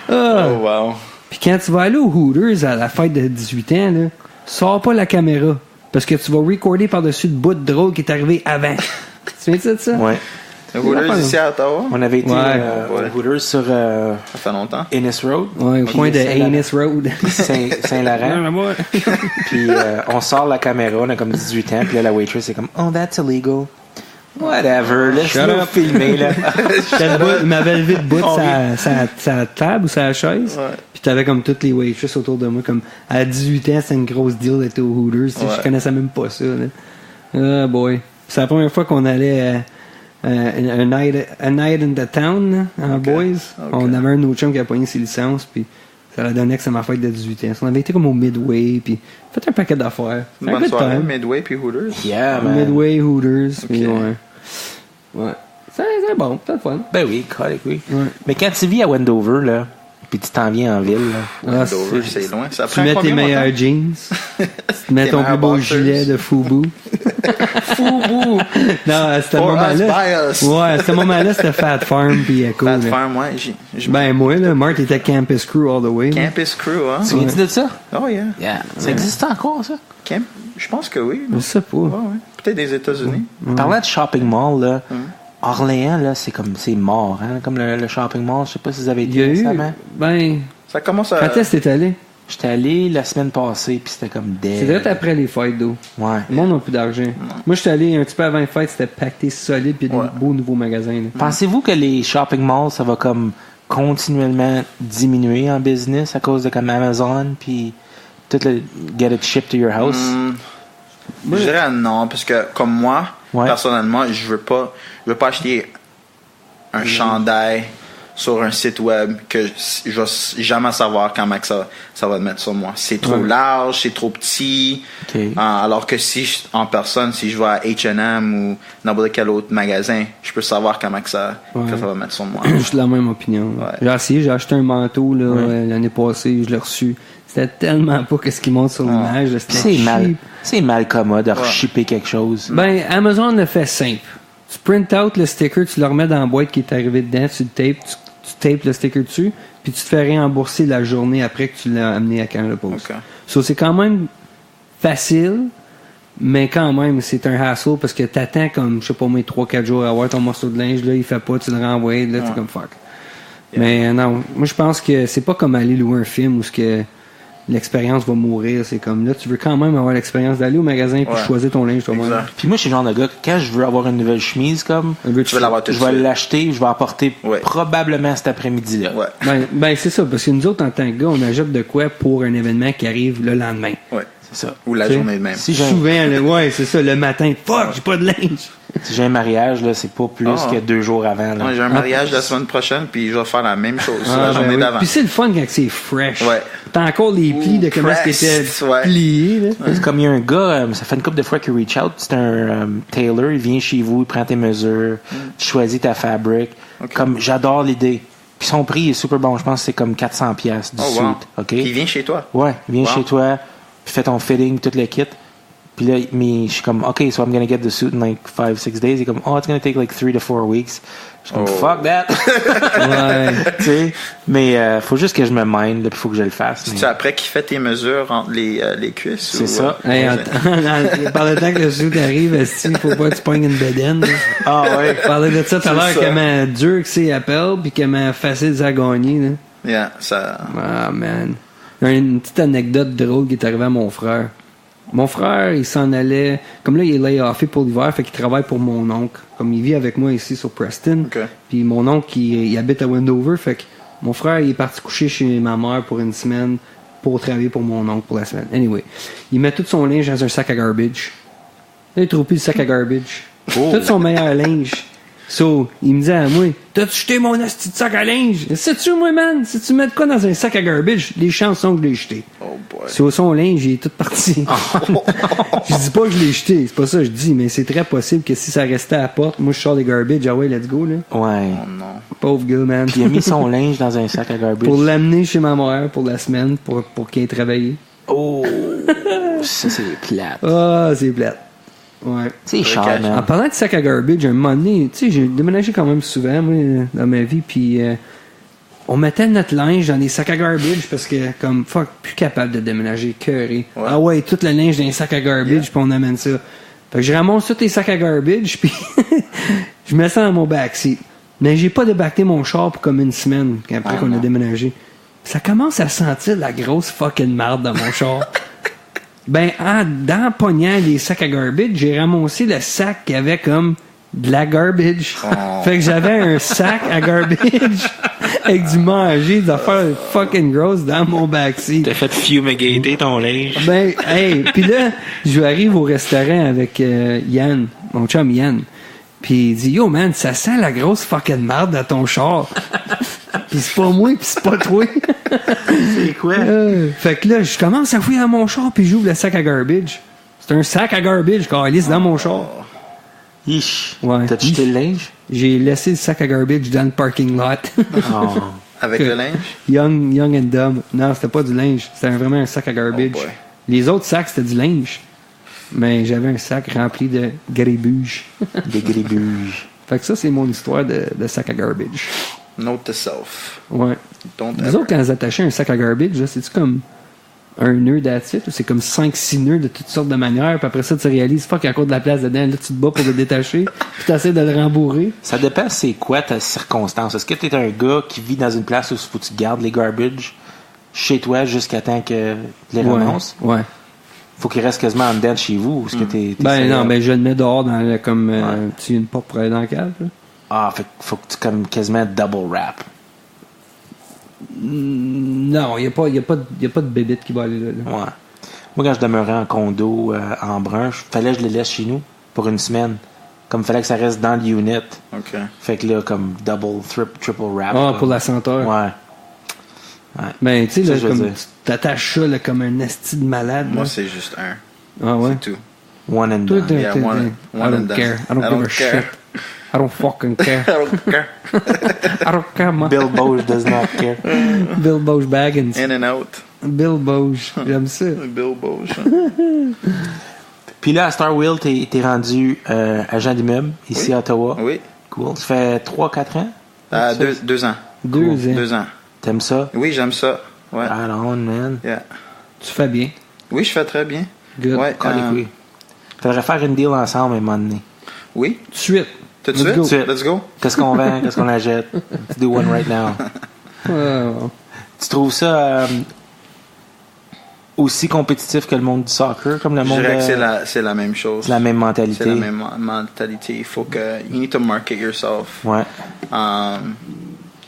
Ah. Oh, wow. Puis quand tu vas aller au Hooters à la fête de 18 ans, là, sors pas la caméra. Parce que tu vas recorder par-dessus le bout de drôle qui est arrivé avant. Tu viens de ça? Ouais. Le Hooters ici à Ottawa, On avait été Ouais. au Hooters sur ça fait longtemps. Ennis Road. Ouais, au coin de Annis Road. Saint-Laurent. Puis on sort la caméra, on a comme 18 ans, puis là, la waitress est comme « Oh, that's illegal. » Whatever, laisse-nous up. filmer, là. Il m'avait levé de bout sa table ou sa chaise. Ouais. Puis t'avais comme toutes les waitresses autour de moi. Comme à 18 ans, c'était une grosse deal d'être au Hooters. Tu sais, Ouais. Je connaissais même pas ça. Là. Ah boy. C'est la première fois qu'on allait a night in the town là, en boys. On avait un autre chum qui a pogné ses licences. Puis ça la donnait que c'est ma fête de 18 ans. On avait été comme au Midway. Puis fait un paquet d'affaires. Une Un bonne good soirée, time. Midway puis Hooters. Yeah, man. Midway, Hooters. Puis Ok. ouais. C'est bon. C'est le fun. Ben oui, correct, oui. Ouais. Mais quand tu vis à Wendover, là, puis tu t'en viens en ville, là, Ah, Dover, c'est loin. Ça Tu prend mets tes combien meilleurs longtemps? jeans. Tu te mets Tes ton plus meilleurs beau boxers. gilet de Fubu. Fubu! Non, à ce For us, moment-là. by us. Ouais, à ce moment-là, c'était Fat Farm puis Echo. Fat là. Farm, ouais. Ben, moi, là, Mark était Campus Crew all the way. là. Campus Crew, hein? tu viens-tu de ça? Oh, yeah. Yeah. Ça existe encore, ça? Je pense que oui. Je sais pas. Ouais, ouais. Peut-être des États-Unis. Parlant de shopping mall, là, Orléans, là, c'est mort, hein? Comme le shopping mall, je sais pas si vous avez Il y a été eu. récemment. Ben, Ça commence à. quand est-ce que t'es allé? J'étais allé la semaine passée, puis c'était comme dead. C'est direct après les fêtes d'eau. Ouais. Le monde n'a plus d'argent. Moi, j'étais allé un petit peu avant les fêtes, c'était pacté solide puis Ouais. des beaux nouveaux magasins. Là. Pensez-vous que les shopping malls, ça va comme continuellement diminuer en business à cause de comme Amazon, puis tout le get it shipped to your house? Je dirais non, parce que comme moi, Ouais. personnellement, je veux pas acheter un chandail sur un site web que je vais jamais savoir comment que ça va le mettre sur moi. C'est trop large, c'est trop petit. Ok. Alors que en personne, si je vais à H&M ou n'importe quel autre magasin, je peux savoir comment que ça va mettre sur moi. Je suis de la même opinion. Ouais. J'ai essayé, j'ai acheté un manteau là, l'année passée, je l'ai reçu. C'était tellement pas ce qui montre sur l'image. là, C'était cheap. C'est mal commode de shipper quelque chose. Ben, Amazon le fait simple. Tu print out le sticker, tu le remets dans la boîte qui est arrivée dedans, tu le tapes, tu tapes le sticker dessus, puis tu te fais rembourser la journée après que tu l'as amené à Canada Post. Ok. So, c'est quand même facile, mais quand même, c'est un hassle parce que t'attends comme, je sais pas, mais 3-4 jours à avoir ton morceau de linge, là, il fait pas, tu le renvoies, là, c'est comme fuck. Mais non, moi je pense que c'est pas comme aller louer un film où ce que l'expérience va mourir. C'est comme là, tu veux quand même avoir l'expérience d'aller au magasin puis choisir ton linge toi-même. Exact. Puis moi, je suis le genre de gars que quand je veux avoir une nouvelle chemise, comme, Tu veux l'avoir tout de je vais suite. l'acheter, je vais apporter Ouais. probablement cet après-midi-là. Ouais. Ben c'est ça, parce que nous autres, en tant que gars, on achète de quoi pour un événement qui arrive le lendemain. Ouais. C'est ça. Ou la T'sais, journée de même. Si j'ai un, Souvent, ouais, c'est ça, le matin, fuck, j'ai pas de linge. si j'ai un mariage, là, c'est pas plus Ah. que 2 jours avant. Là. Moi, j'ai un mariage la semaine prochaine, puis je vais faire la même chose la Ah, journée ben oui. d'avant. Puis c'est le fun quand c'est fresh. Ouais. T'as encore les plis de comment c'était pressed, ouais. plié. Là. C'est comme il y a un gars, ça fait une couple de fois qu'il reach out, c'est un tailor, il vient chez vous, il prend tes mesures, tu choisis ta fabric. Comme j'adore l'idée. Puis son prix est super bon, je pense que c'est comme 400$ du Oh, suit. wow. OK? Puis il vient chez toi. Ouais, il vient Wow. chez toi, puis fait ton fitting, tout le kit. Puis là, mais je suis comme, OK, so I'm gonna get the suit in like 5-6 days. Il est comme, oh, it's gonna take like 3 to 4 weeks. Je suis comme, fuck that. Ouais. Tu sais, mais faut juste que je me mind, là, puis faut que je le fasse. mais- C'est après qu'il fait tes mesures entre les cuisses. C'est ou, ça. Hey, par le temps que le suit arrive, il faut pas que tu pognes une bedaine. là. Ah ouais. Parler de ça tout à C'est l'heure, ça. comment dur que c'est à perdre, puis comment facile c'est à gagner. Là. Yeah, ça. Ah, man. Il y a une petite anecdote drôle qui est arrivée à mon frère. Mon frère, il s'en allait... Comme là, il est lay-offé pour l'hiver, fait qu'il travaille pour mon oncle. Comme il vit avec moi ici sur Preston. Ok. Puis mon oncle, il habite à Wendover, fait que mon frère, il est parti coucher chez ma mère pour une semaine pour travailler pour mon oncle pour la semaine. Anyway, il met tout son linge dans un sac à garbage. Là, il trouve plus le sac à garbage. Tout son meilleur linge. So, il me dit à moi, t'as-tu jeté mon asti de sac à linge? Sais-tu, moi, man? Si tu mets de quoi dans un sac à garbage, les chances sont que je l'ai jeté. Oh boy. Sur son linge, il est tout parti. Je dis pas que je l'ai jeté, c'est pas ça que je dis, mais c'est très possible que si ça restait à la porte, moi je sors des garbage, ah ouais, let's go, là. Ouais. Oh non. Pauvre gars, man. Puis il a mis son linge dans un sac à garbage. Pour l'amener chez ma mère pour la semaine, pour qu'il ait travaillé. Oh! Ça, c'est plate. Ah, c'est plate. Ouais. C'est cher, cash. En man. parlant de sac à garbage, un moment donné, tu sais, j'ai déménagé quand même souvent, moi, dans ma vie, puis on mettait notre linge dans des sacs à garbage parce que, comme, fuck, plus capable de déménager, cœuré. Ouais. Ah ouais, tout le linge dans les sacs à garbage, puis on amène ça. Fait que je ramasse tous les sacs à garbage, puis je mets ça dans mon backseat. Mais j'ai pas débarqué mon char pour comme une semaine, après qu'on a déménagé. Ça commence à sentir la grosse fucking marde dans mon char. Ben, dans pognant les sacs à garbage, j'ai ramassé le sac qui avait comme de la garbage. Fait que j'avais un sac à garbage avec du manger, des affaires fucking grosses dans mon backseat. T'as fait fumigater ton linge. Ben, hey, pis là, je arrive au restaurant avec Yann, mon chum Yann. Pis il dit, yo man, ça sent la grosse fucking merde dans ton char. Pis c'est pas moi, pis c'est pas toi. C'est quoi? Fait que là, je commence à fouiller dans mon char, puis j'ouvre le sac à garbage. C'est un sac à garbage, câlisse, dans mon char. Ish. Ouais. T'as jeté le linge? J'ai laissé le sac à garbage dans le parking lot. Oh. Avec le linge? Young and dumb. Non, c'était pas du linge. C'était vraiment un sac à garbage. Oh boy. Les autres sacs, c'était du linge. Mais j'avais un sac rempli de grébouge. Des gribuges. Fait que ça, c'est mon histoire de sac à garbage. Note to self. Ouais. Don't Vous ever. autres, quand vous attachez un sac à garbage, là, c'est-tu comme un nœud that's it, ou c'est comme 5-6 nœuds de toutes sortes de manières, puis après ça, tu réalises, fuck, il y a encore de la place dedans, là, tu te bats pour le détacher, puis tu essaies de le rembourrer. Ça dépend c'est quoi ta circonstance. Est-ce que t'es un gars qui vit dans une place où il faut que tu gardes les garbage chez toi jusqu'à temps que tu les ramasses? Ouais. Faut qu'il reste quasiment en dedans de chez vous. Ou est-ce que t'es Ben seul? non, ben je le mets dehors dans le, comme tu une porte pour aller dans le cave. Là. Ah, fait, faut que tu comme quasiment double wrap. Non, il n'y a pas de bébite qui va aller là. Ouais. Moi, quand je demeurais en condo en brun, fallait que je les laisse chez nous pour une semaine. Comme fallait que ça reste dans l'unit. OK. Fait que là, comme double, triple wrap. Ah, comme. pour la senteur. Ouais. Ben, tu sais, Ça, là, je veux comme dire. tu t'attaches ça là, comme un esti de malade. Moi, là. c'est juste un. Ah ouais? C'est tout. One and Toi, done. Yeah, one I and don't done. care. I don't give a shit. I don't fucking care. I don't care. I don't care, man. Bill Boge does not care. Bill Boge Baggins. In and out. Bill Boge. J'aime ça. Bill Boge. Puis là, à Star Wheel, t'es rendu agent d'immeuble ici Oui. à Ottawa. Oui. Cool. Ça fait 3-4 ans? Deux ans. 2 ans. 2 ans. T'aimes ça? Oui, j'aime ça. Ouais. Right on, man. Yeah. Tu fais bien. Oui, je fais très bien. Good. Ouais. Call les couilles. Faudrait faire une deal ensemble à un moment donné. Oui. Tout de suite. Tout de Let's suite? go. Let's go. Qu'est-ce qu'on vend? Qu'est-ce qu'on achète? Let's do one right now. Tu trouves ça aussi compétitif que le monde du soccer, comme le Je monde dirais que c'est la même chose. c'est la même mentalité. C'est la même mentalité. Il faut que... You need to market yourself. Ouais.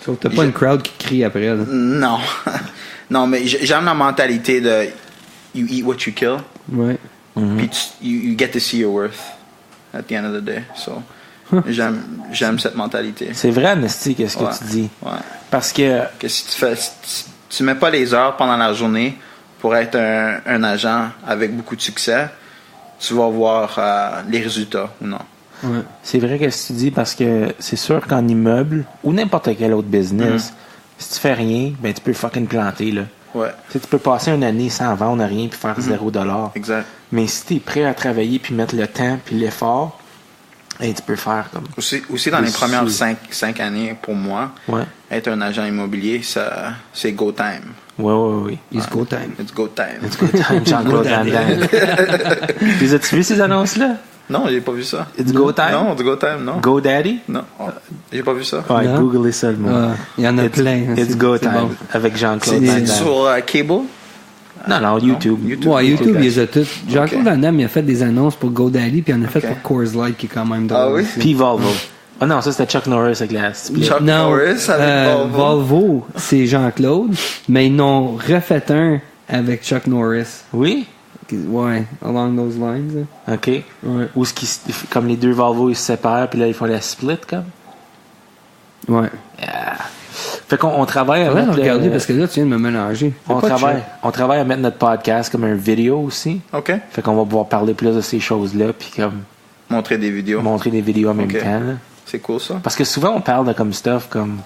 Sauf que t'as pas une crowd qui crie après. Là. Non. Non, mais j'aime la mentalité de you eat what you kill, Ouais. puis you get to see your worth at the end of the day. So, j'aime cette mentalité. C'est vrai, Nasty, qu'est-ce que Ouais. tu dis? Ouais. Parce que Que si tu mets pas les heures pendant la journée pour être un agent avec beaucoup de succès, tu vas voir les résultats ou non. Ouais. c'est vrai que ce que tu dis parce que c'est sûr qu'en immeuble ou n'importe quel autre business, si tu fais rien, ben tu peux fucking planter là. Ouais, Tu sais, tu peux passer une année sans vendre rien puis faire $0. exact. Mais si t'es prêt à travailler puis mettre le temps puis l'effort, tu peux faire comme. Aussi dans les Aussi. premières 5 années, pour moi, Ouais. être un agent immobilier, c'est go time. Ouais. It's go time. It's go time. It's go time, Jean-Claude Van Damme. Les as-tu vu ces annonces-là? Non, j'ai pas vu ça. It's go time? Non, it's go time, non. Go Daddy? Non, j'ai pas vu ça. Ouais, Non? googlez ça le mot. Il y en a It's- plein. It's C'est- go c'est time bon. avec Jean-Claude C'est Van Damme. sur cable? Non, YouTube. Ouais, YouTube, il les a toutes. Jean-Claude Ok. Van Damme, il a fait des annonces pour GoDaddy, puis il en a fait Ok. pour Coors Light, qui est quand même drôle. Ah oui? aussi. Puis Volvo. Ah non, ça c'était Chuck Norris avec la split. Chuck Non, Norris avec Volvo. Volvo, c'est Jean-Claude, mais ils n'ont refait un avec Chuck Norris. Oui? Ouais, along those lines. là. OK. Ouais. Ou comme les deux Volvo ils se séparent, puis là ils font la split comme. Ouais. Yeah. Fait qu'on travaille à Faudrait mettre regarder le- parce que là, tu viens de me mélanger. on travaille à mettre notre podcast comme un vidéo aussi. OK. Fait qu'on va pouvoir parler plus de ces choses-là, puis comme Montrer des vidéos. montrer des vidéos en même Ok. temps. Là. C'est cool, ça. Parce que souvent, on parle de comme stuff, comme.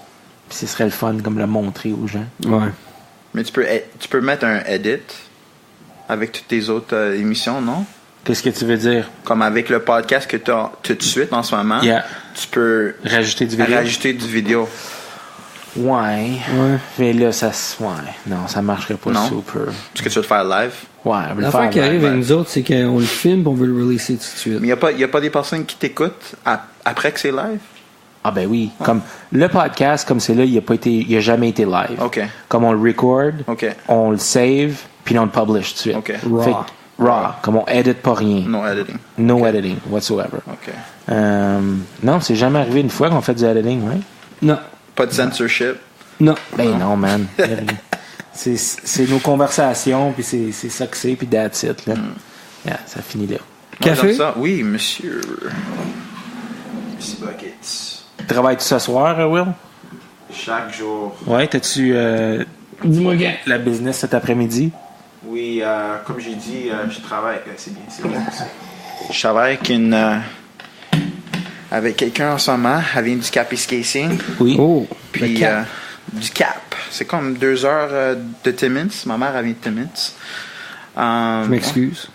Puis ce serait le fun, comme le montrer aux gens. Ouais. Mais tu peux mettre un edit avec toutes tes autres émissions, non? Qu'est-ce que tu veux dire? Comme avec le podcast que tu as tout de suite en ce moment, Yeah. tu peux Rajouter du vidéo? rajouter du vidéo. Ouais. Mais là, ouais. Non, ça marcherait pas Non. super. Est-ce que tu vas le faire live? Ouais, on va le L'affaire faire qui live. arrive avec nous autres, c'est qu'on le filme et on veut le releaser tout de suite. Mais il n'y a pas des personnes qui t'écoutent après que c'est live? Ah ben oui. Comme le podcast, comme c'est là, il a jamais été live. OK. Comme on le record, OK. on le save, puis on le publish tout de suite. OK. Raw. Fait que, raw. Comme on edit pas rien. No editing. No editing whatsoever. OK. Non, c'est jamais arrivé une fois qu'on fait du editing, right? Non. Pas de censorship. Non. Ben non, man. c'est nos conversations, puis c'est ça que c'est, puis that's it, là. Yeah, ça finit là. Café? J'aime ça. Oui, monsieur. Merci, Buckets. Travailles-tu ce soir, Will? Chaque jour. Ouais, t'as-tu Dis-moi, gars. la business cet après-midi? Oui, comme j'ai dit, je travaille. C'est bien. Je travaille avec quelqu'un en ce moment. Elle vient du Cap Casing. Oui. Oh. Puis le cap. du Cap. C'est comme 2 heures de Timmins. Ma mère, elle vient de Timmins. Je m'excuse.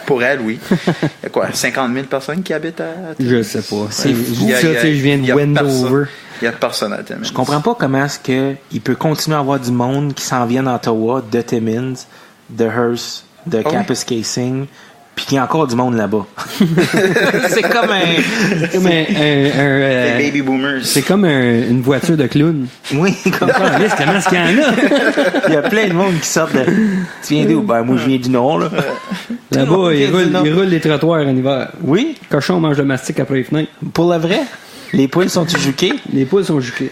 Pour elle, oui. Il y a quoi, 50 000 personnes qui habitent à Timmins? Je sais pas. C'est Je fou. dis ça, tu sais, je viens de Wendover. Il y a personne à Timmins. Je comprends pas comment est-ce qu'il peut continuer à avoir du monde qui s'en vient d'Ottawa, de Timmins, de Hearst, de oui? Campus Casing, puis qu'il y a encore du monde là-bas. C'est comme un... Les baby boomers. C'est comme une voiture de clown. Oui, comme ça. Comment est-ce qu'il y en a? Il y a plein de monde qui sortent de... Tu viens d'où? Ben, moi, je viens du Nord, là. Là-bas, ils roulent les trottoirs en hiver. Oui, Cochon mange le mastic après les fenêtres. pour le vrai. Les poules sont-tu juquées? Les poules sont juquées.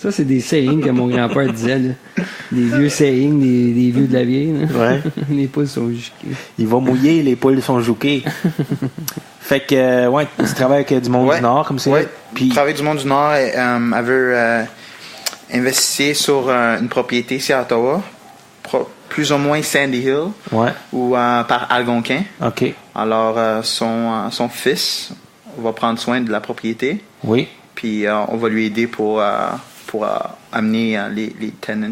Ça, c'est des sayings que mon grand-père disait. Là. Des vieux sayings, des vieux de la vieille. Là. Ouais. Les poules sont juquées. Il va mouiller, les poules sont juquées. Fait que, ouais, tu travailles avec du monde du Nord, comme ça. Oui, Puis, travaille du monde du Nord. Elle veut investir sur une propriété ici à Ottawa. Plus ou moins Sandy Hill. ouais, Ou par Algonquin. OK. Alors, son fils va prendre soin de la propriété. Oui. Puis on va lui aider pour amener les tenants,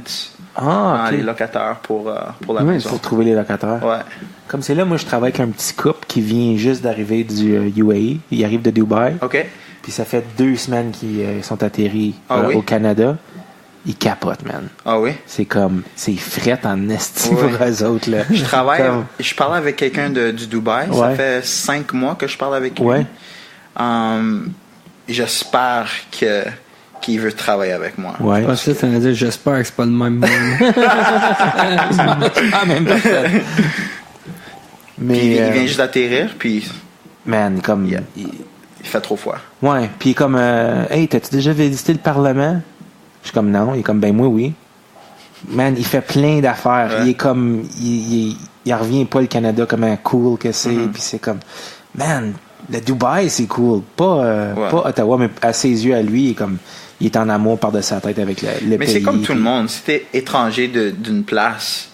Ah, les OK. locataires pour la Ouais, maison. Pour trouver les locataires. Ouais. Comme c'est là, moi, je travaille avec un petit couple qui vient juste d'arriver du UAE. Il arrive de Dubaï. OK. Puis ça fait 2 semaines qu'ils sont atterris Ah oui? au Canada. Ils capotent, man. Ah oui? C'est fret en esti Ouais. pour eux autres, là. Je parle avec quelqu'un du Dubaï. Ça Ouais. fait 5 mois que je parle avec lui. Ouais. J'espère qu'il veut travailler avec moi. Ouais. Ah, ça veut dire j'espère que c'est pas le même monde. Ah, même personne. Mais, Puis il vient juste d'atterrir, puis man, comme... Yeah. il fait trop froid. Ouais, puis comme, hey, t'as-tu déjà visité le Parlement? Je suis comme, non. Il est comme, ben moi, oui. Man, il fait plein d'affaires. Ouais. Il est comme, il revient pas le Canada comme un cool que c'est. Puis c'est comme, man, le Dubaï, c'est cool. Pas Ottawa, mais à ses yeux, à lui, il est en amour par-dessus sa tête avec le pays. Mais c'est comme tout le monde. Si t'es étranger d'une place,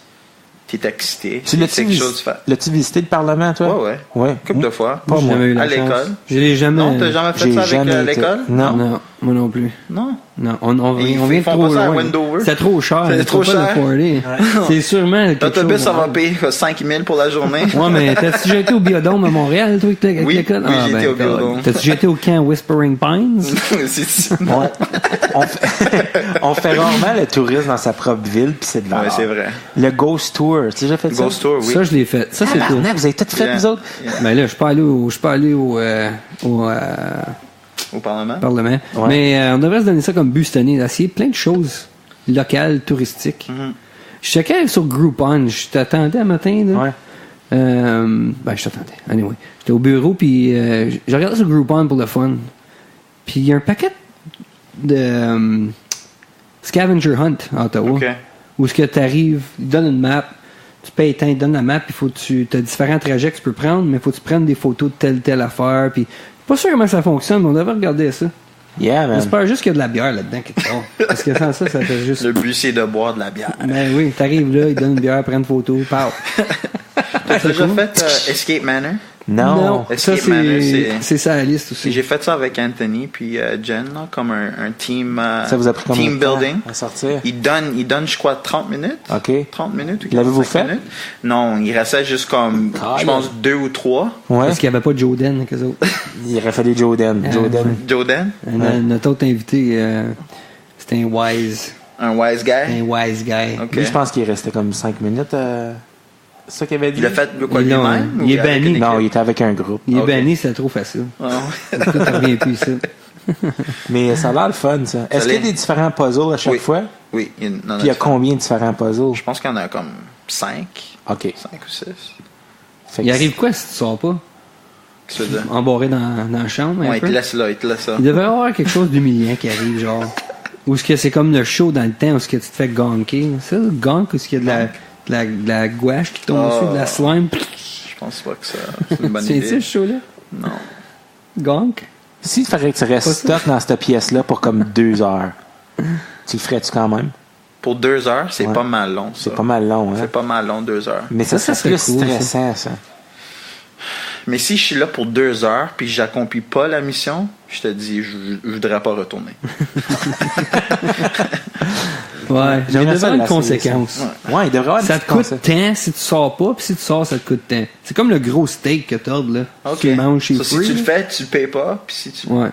t'es excité. Tu l'as-tu visité le Parlement, toi? Ouais. Ouais. Couple de fois. Pas J'ai moi. jamais eu la À chance. l'école. Je l'ai jamais. Non, t'as jamais fait J'ai ça avec jamais été. l'école? Non. Non, moi non plus. Non. Non, on Ils vient font trop pas ça à loin. Wendover? C'est trop cher. C'est trop Faut pas cher. le party. C'est sûrement quelque L'autobus, chose, ça va ouais. payer 5 000 pour la journée. Ouais, mais t'as-tu déjà été au Biodôme à Montréal, toi, avec Oui, l'école? oui, j'ai été au Biodôme. T'as-tu déjà été au camp Whispering Pines? On fait rarement le tourisme dans sa propre ville, puis c'est de valeur. Ouais, c'est vrai. Le Ghost Tour, tu as déjà fait ça? Ghost Tour, oui. Ça, je l'ai fait. Ça, c'est tout. Tabarnak, vous avez tout fait, Yeah. vous autres? Ben là, je suis pas allé au Au Parlement. Parlement. Ouais. Mais on devrait se donner ça comme but cette année, d'essayer plein de choses locales, touristiques. Je checkais sur Groupon, je t'attendais un matin, là. Ouais. Ben, je t'attendais. Anyway. J'étais au bureau, puis j'ai regardé sur Groupon pour le fun. Puis il y a un paquet de Scavenger Hunt à Ottawa. OK. Où est-ce que tu arrives, ils donnent une map, tu payes tant, ils donnent la map, puis tu as différents trajets que tu peux prendre, mais il faut que tu prennes des photos de telle affaire. Puis, pas sûr comment ça fonctionne, mais on devrait regarder ça. Yeah, man. J'espère juste qu'il y a de la bière là-dedans quelque part. Parce que sans ça, ça fait juste. Le but, c'est de boire de la bière. Ben oui, t'arrives là, ils donnent une bière, prennent une photo, pow. T'as déjà fait Escape Manor? Non. ça Escape Manor, c'est ça la liste aussi. J'ai fait ça avec Anthony puis Jen, là, comme un team, Ça vous a pris combien team de temps building. à sortir? Il donne, je crois, 30 minutes. OK. 30 minutes ou L'avez-vous 45 fait? minutes. Non, il restait juste comme, je pense, 2 ou 3. Ouais. Parce qu'il n'y avait pas de Joden avec eux autres. Il aurait fallu Joden. Joden. Jordan, Notre autre invité, c'était un wise guy. Ok. Lui, je pense qu'il restait comme 5 minutes. C'est ça qu'il avait dit? Il a fait de quoi Il l'a- lui-même? il est ou avec banni. une Non, il équipe? était avec un groupe. Il est Ok. banni, c'était trop facile. Ah ouais. Tout revient plus ici. Mais ça a l'air le fun, ça. Est-ce qu'il y a l'est. des différents puzzles à chaque Oui. fois? Oui, il y en a Puis il y a fait. combien de différents puzzles? Je pense qu'il y en a comme 5. OK. 5 ou 6. Fait Il que arrive quoi si tu sors pas? Qu'est-ce que tu veux dire? Embarré dans la chambre un Ouais, il peu? te laisse là, il te laisse ça. Il devrait y avoir quelque chose d'humiliant qui arrive, genre. Ou est-ce que c'est comme le show dans le temps où est-ce que tu te fais ganker? C'est le gank ou est-ce qu'il y a de la gouache qui tombe dessus, de la slime? Je pense pas que ça, c'est une bonne C'est idée. ce show-là? Non. Gank? s'il fallait que tu restes Pas ça. stock dans cette pièce-là pour comme 2 heures, tu le ferais-tu quand même? Pour 2 heures, c'est Ouais. pas mal long, ça. C'est pas mal long, hein? C'est pas mal long, 2 heures. Mais ça Ça serait serait plus cool, stressant, ça. Mais si je suis là pour 2 heures puis j'accomplis pas la mission, je te dis, je voudrais pas retourner. Ouais, il J'aimerais devrait ça avoir une l'essayer, conséquence. Ouais. Ouais, il devrait avoir Ça une te petite coûte concept. tant si tu sors pas, puis si tu sors, ça te coûte tant. C'est comme le gros steak que t'as là. Ok. Tu le manges chez Ça, si Free. tu le fais, tu le payes pas. Puis si tu... Ouais.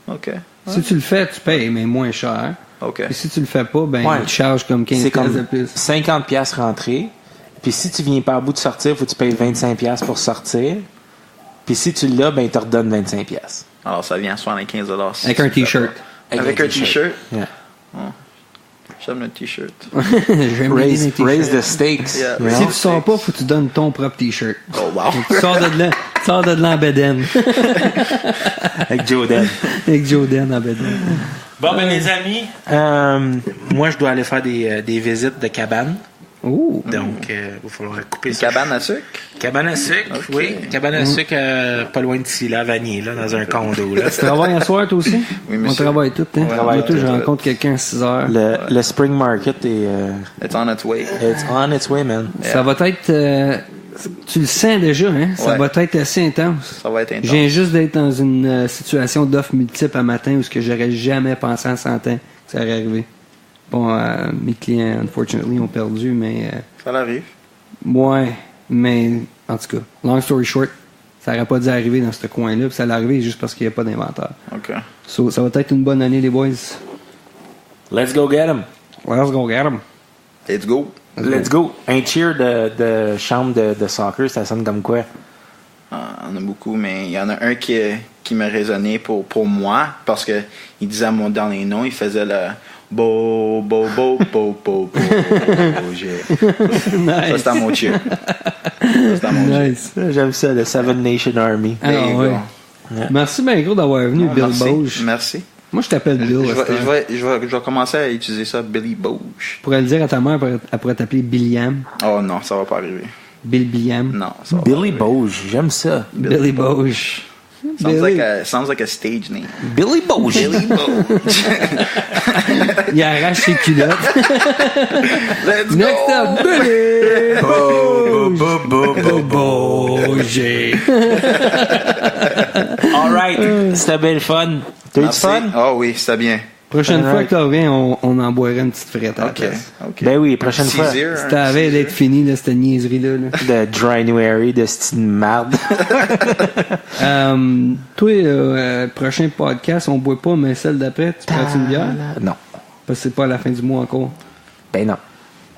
Ok. Si tu le fais, tu payes, mais moins cher. Ok. Et si tu le fais pas, ben, Ouais. tu charges comme 15$ C'est de comme plus. 50$ piastres rentrée. Puis si tu viens pas à bout de sortir, faut que tu payes 25$ piastres pour sortir. Puis si tu l'as, ben, il te redonne 25$. piastres. Alors, ça vient à 75$. si Avec tu un le fais t-shirt. pas. Avec un t-shirt. Yeah. J'aime le t-shirt. J'aime bien les Raise t-shirts. the stakes. Yeah. you know? Si tu sors pas, faut que tu donnes ton propre t-shirt. Oh, wow. Tu sors de là en bedaine. Avec Joden. Avec Joden en bedaine. Bon, ben, les amis, moi, je dois aller faire des visites de cabane. Oh. Donc, il va falloir couper ça. Cabane à sucre. Cabane à sucre, Ok. oui. Cabane à sucre, pas loin d'ici, là, à Vanier, là, dans un condo, là. Tu travailles un soir, toi aussi? Oui, On monsieur. travaille tout, hein? Ouais, Moi, ouais, tout, je tout. rencontre quelqu'un à 6 heures. Le Spring Market est It's on its way. it's on its way, man. Ça va être... tu le sens déjà, hein? Ça Ouais. va être assez intense. Ça va être Je intense. viens juste d'être dans une situation d'offres multiples à matin où ce que j'aurais jamais pensé en 100 ans que ça aurait arrivé. Bon, mes clients, unfortunately, ont perdu, mais... Ça l'arrive. ouais, mais en tout cas, long story short, ça aurait pas dû arriver dans ce coin-là, puis ça allait arriver juste parce qu'il n'y a pas d'inventaire. OK. So, ça va être une bonne année, les boys. Let's go get him. Let's go get 'em. Let's go. Let's go. Un cheer de chambre de soccer, ça sonne comme quoi? Ah, il y en a beaucoup, mais il y en a un qui m'a résonné pour moi, parce que il disait à mon dernier nom, il faisait le bo, bo, bo, bo, bo, bo, Ça, c'était à mon cheer. Ça, c'était à mon cheer. Nice. J'aime ça, le Seven Nation Army. Ah, There you ouais. go. Merci bien gros d'avoir venu, Ah, Bill merci. Boge. Merci. Moi, je t'appelle Bill. à cette heure. Je vais commencer à utiliser ça, Billy Boge. Je pourrais le dire à ta mère, elle pourrait t'appeler Billiam. Oh non, ça va pas arriver. Bill Billiam. Non, ça va pas Billy arriver. Boge, j'aime ça. Billy Boge. Sounds like a stage name. Billy Boge. Billy Boge. Il arrache ses culottes. Let's Next go! up, Billy Boge. Alright, c'était bien le fun. T'as eu du Merci. fun? Ah oui, c'était bien. Prochaine fois Alright. que tu reviens, on en boirait une petite frette à la OK. place. OK. Ben oui, prochaine fois. Caesar, C'était avait d'être fini, là, cette niaiserie-là. là. De Drynuary, de style marde. Toi, prochain podcast, on boit pas, mais celle d'après, tu prends une bière? Non. Parce que c'est pas à la fin du mois encore. Ben non.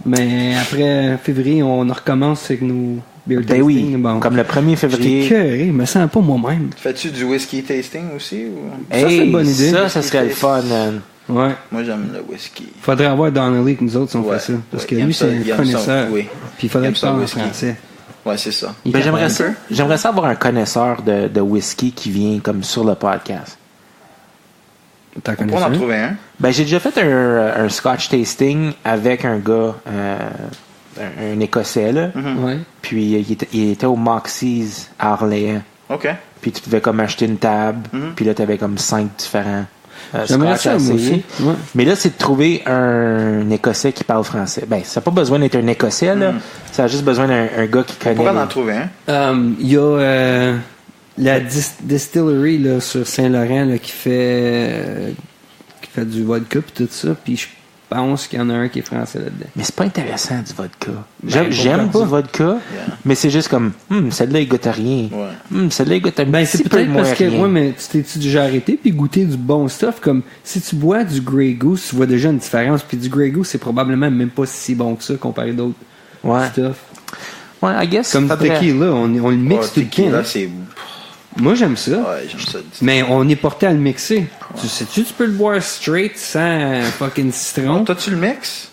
Mais après février, on recommence avec nos beer Ben oui. tasting. Bon. Comme le 1er J'étais février. cœuré, je me sens pas moi-même. Fais-tu du whisky tasting aussi? Ou... Ça, c'est une bonne idée. Ça serait le fun, man. Ouais. Moi, j'aime le whisky. Faudrait avoir Donnelly avec nous autres si on Ouais, fait ça. Parce ouais, que il aime lui, ça, c'est il un aime ça, connaisseur. oui. Puis il faudrait Il aime qu'il ça, parle en whisky. français. Ouais, c'est ça. Il Ben, est capable. j'aimerais ça avoir un connaisseur de whisky qui vient comme sur le podcast. T'en On connais pourra ça? en trouver un. Ben, j'ai déjà fait un Scotch tasting avec un gars, un Écossais, là. Ouais. Puis il était au Moxie's à Orléans. OK. Puis tu pouvais comme acheter une table. Mhm. Puis là, t'avais comme 5 différents. J'aimerais Scotch à ça, moi essayer. aussi. Ouais. Mais là, c'est de trouver un Écossais qui parle français. Ben, ça n'a pas besoin d'être un Écossais, là. Ça a juste besoin d'un gars qui connaît. Pourquoi en trouver un? Il y a la distillery là, sur Saint-Laurent là, qui fait du vodka et tout ça. Puis je pense qu'il y en a un qui est français là-dedans. Mais c'est pas intéressant du vodka. Ben, J'aime pourquoi du vodka, mais c'est juste comme, celle-là, il goûte à rien. Celle-là, il goûte à Ben, petit c'est peu peut-être moins parce que, rien. ouais, mais tu t'es-tu déjà arrêté puis goûter du bon stuff? Comme, si tu bois du Grey Goose, tu vois déjà une différence. Puis du Grey Goose, c'est probablement même pas si bon que ça comparé à d'autres Ouais. stuff. Ouais, I guess. Comme du faudrait- tequila, on le mixe tout le temps. Là, hein. c'est. Moi, j'aime ça. Ouais, j'aime ça. Mais on est porté à le mixer. Tu sais-tu, tu peux le boire straight sans fucking citron? Toi, tu le mixes?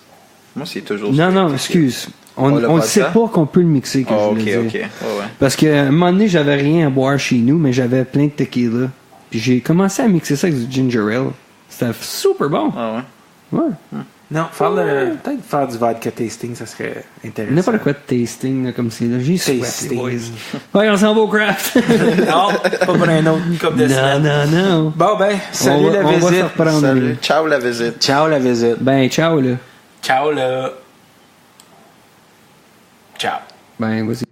Moi, c'est toujours. Non, non, straight, excuse. On On l'a ne pas sait ça? pas qu'on peut le mixer, que Ah, je ok, voulais ok. dire. Ouais. Parce qu'à un moment donné, j'avais rien à boire chez nous, mais j'avais plein de tequila. Puis j'ai commencé à mixer ça avec du ginger ale. C'était super bon. Ah, ouais. Ouais. Non, peut-être faire du vodka tasting, ça serait intéressant. N'importe quoi de tasting, là, comme c'est là. J'ai soif, les Tasting. boys. Ouais, on s'en va au craft. Non, pas pour un autre couple de non, semaines. non. Bon, ben, salut on va, la on va se visite. reprendre. Salut. Ciao, la visite. Ciao la visite. Ben, ciao, là. Ciao là. Ciao. Ben, vas-y.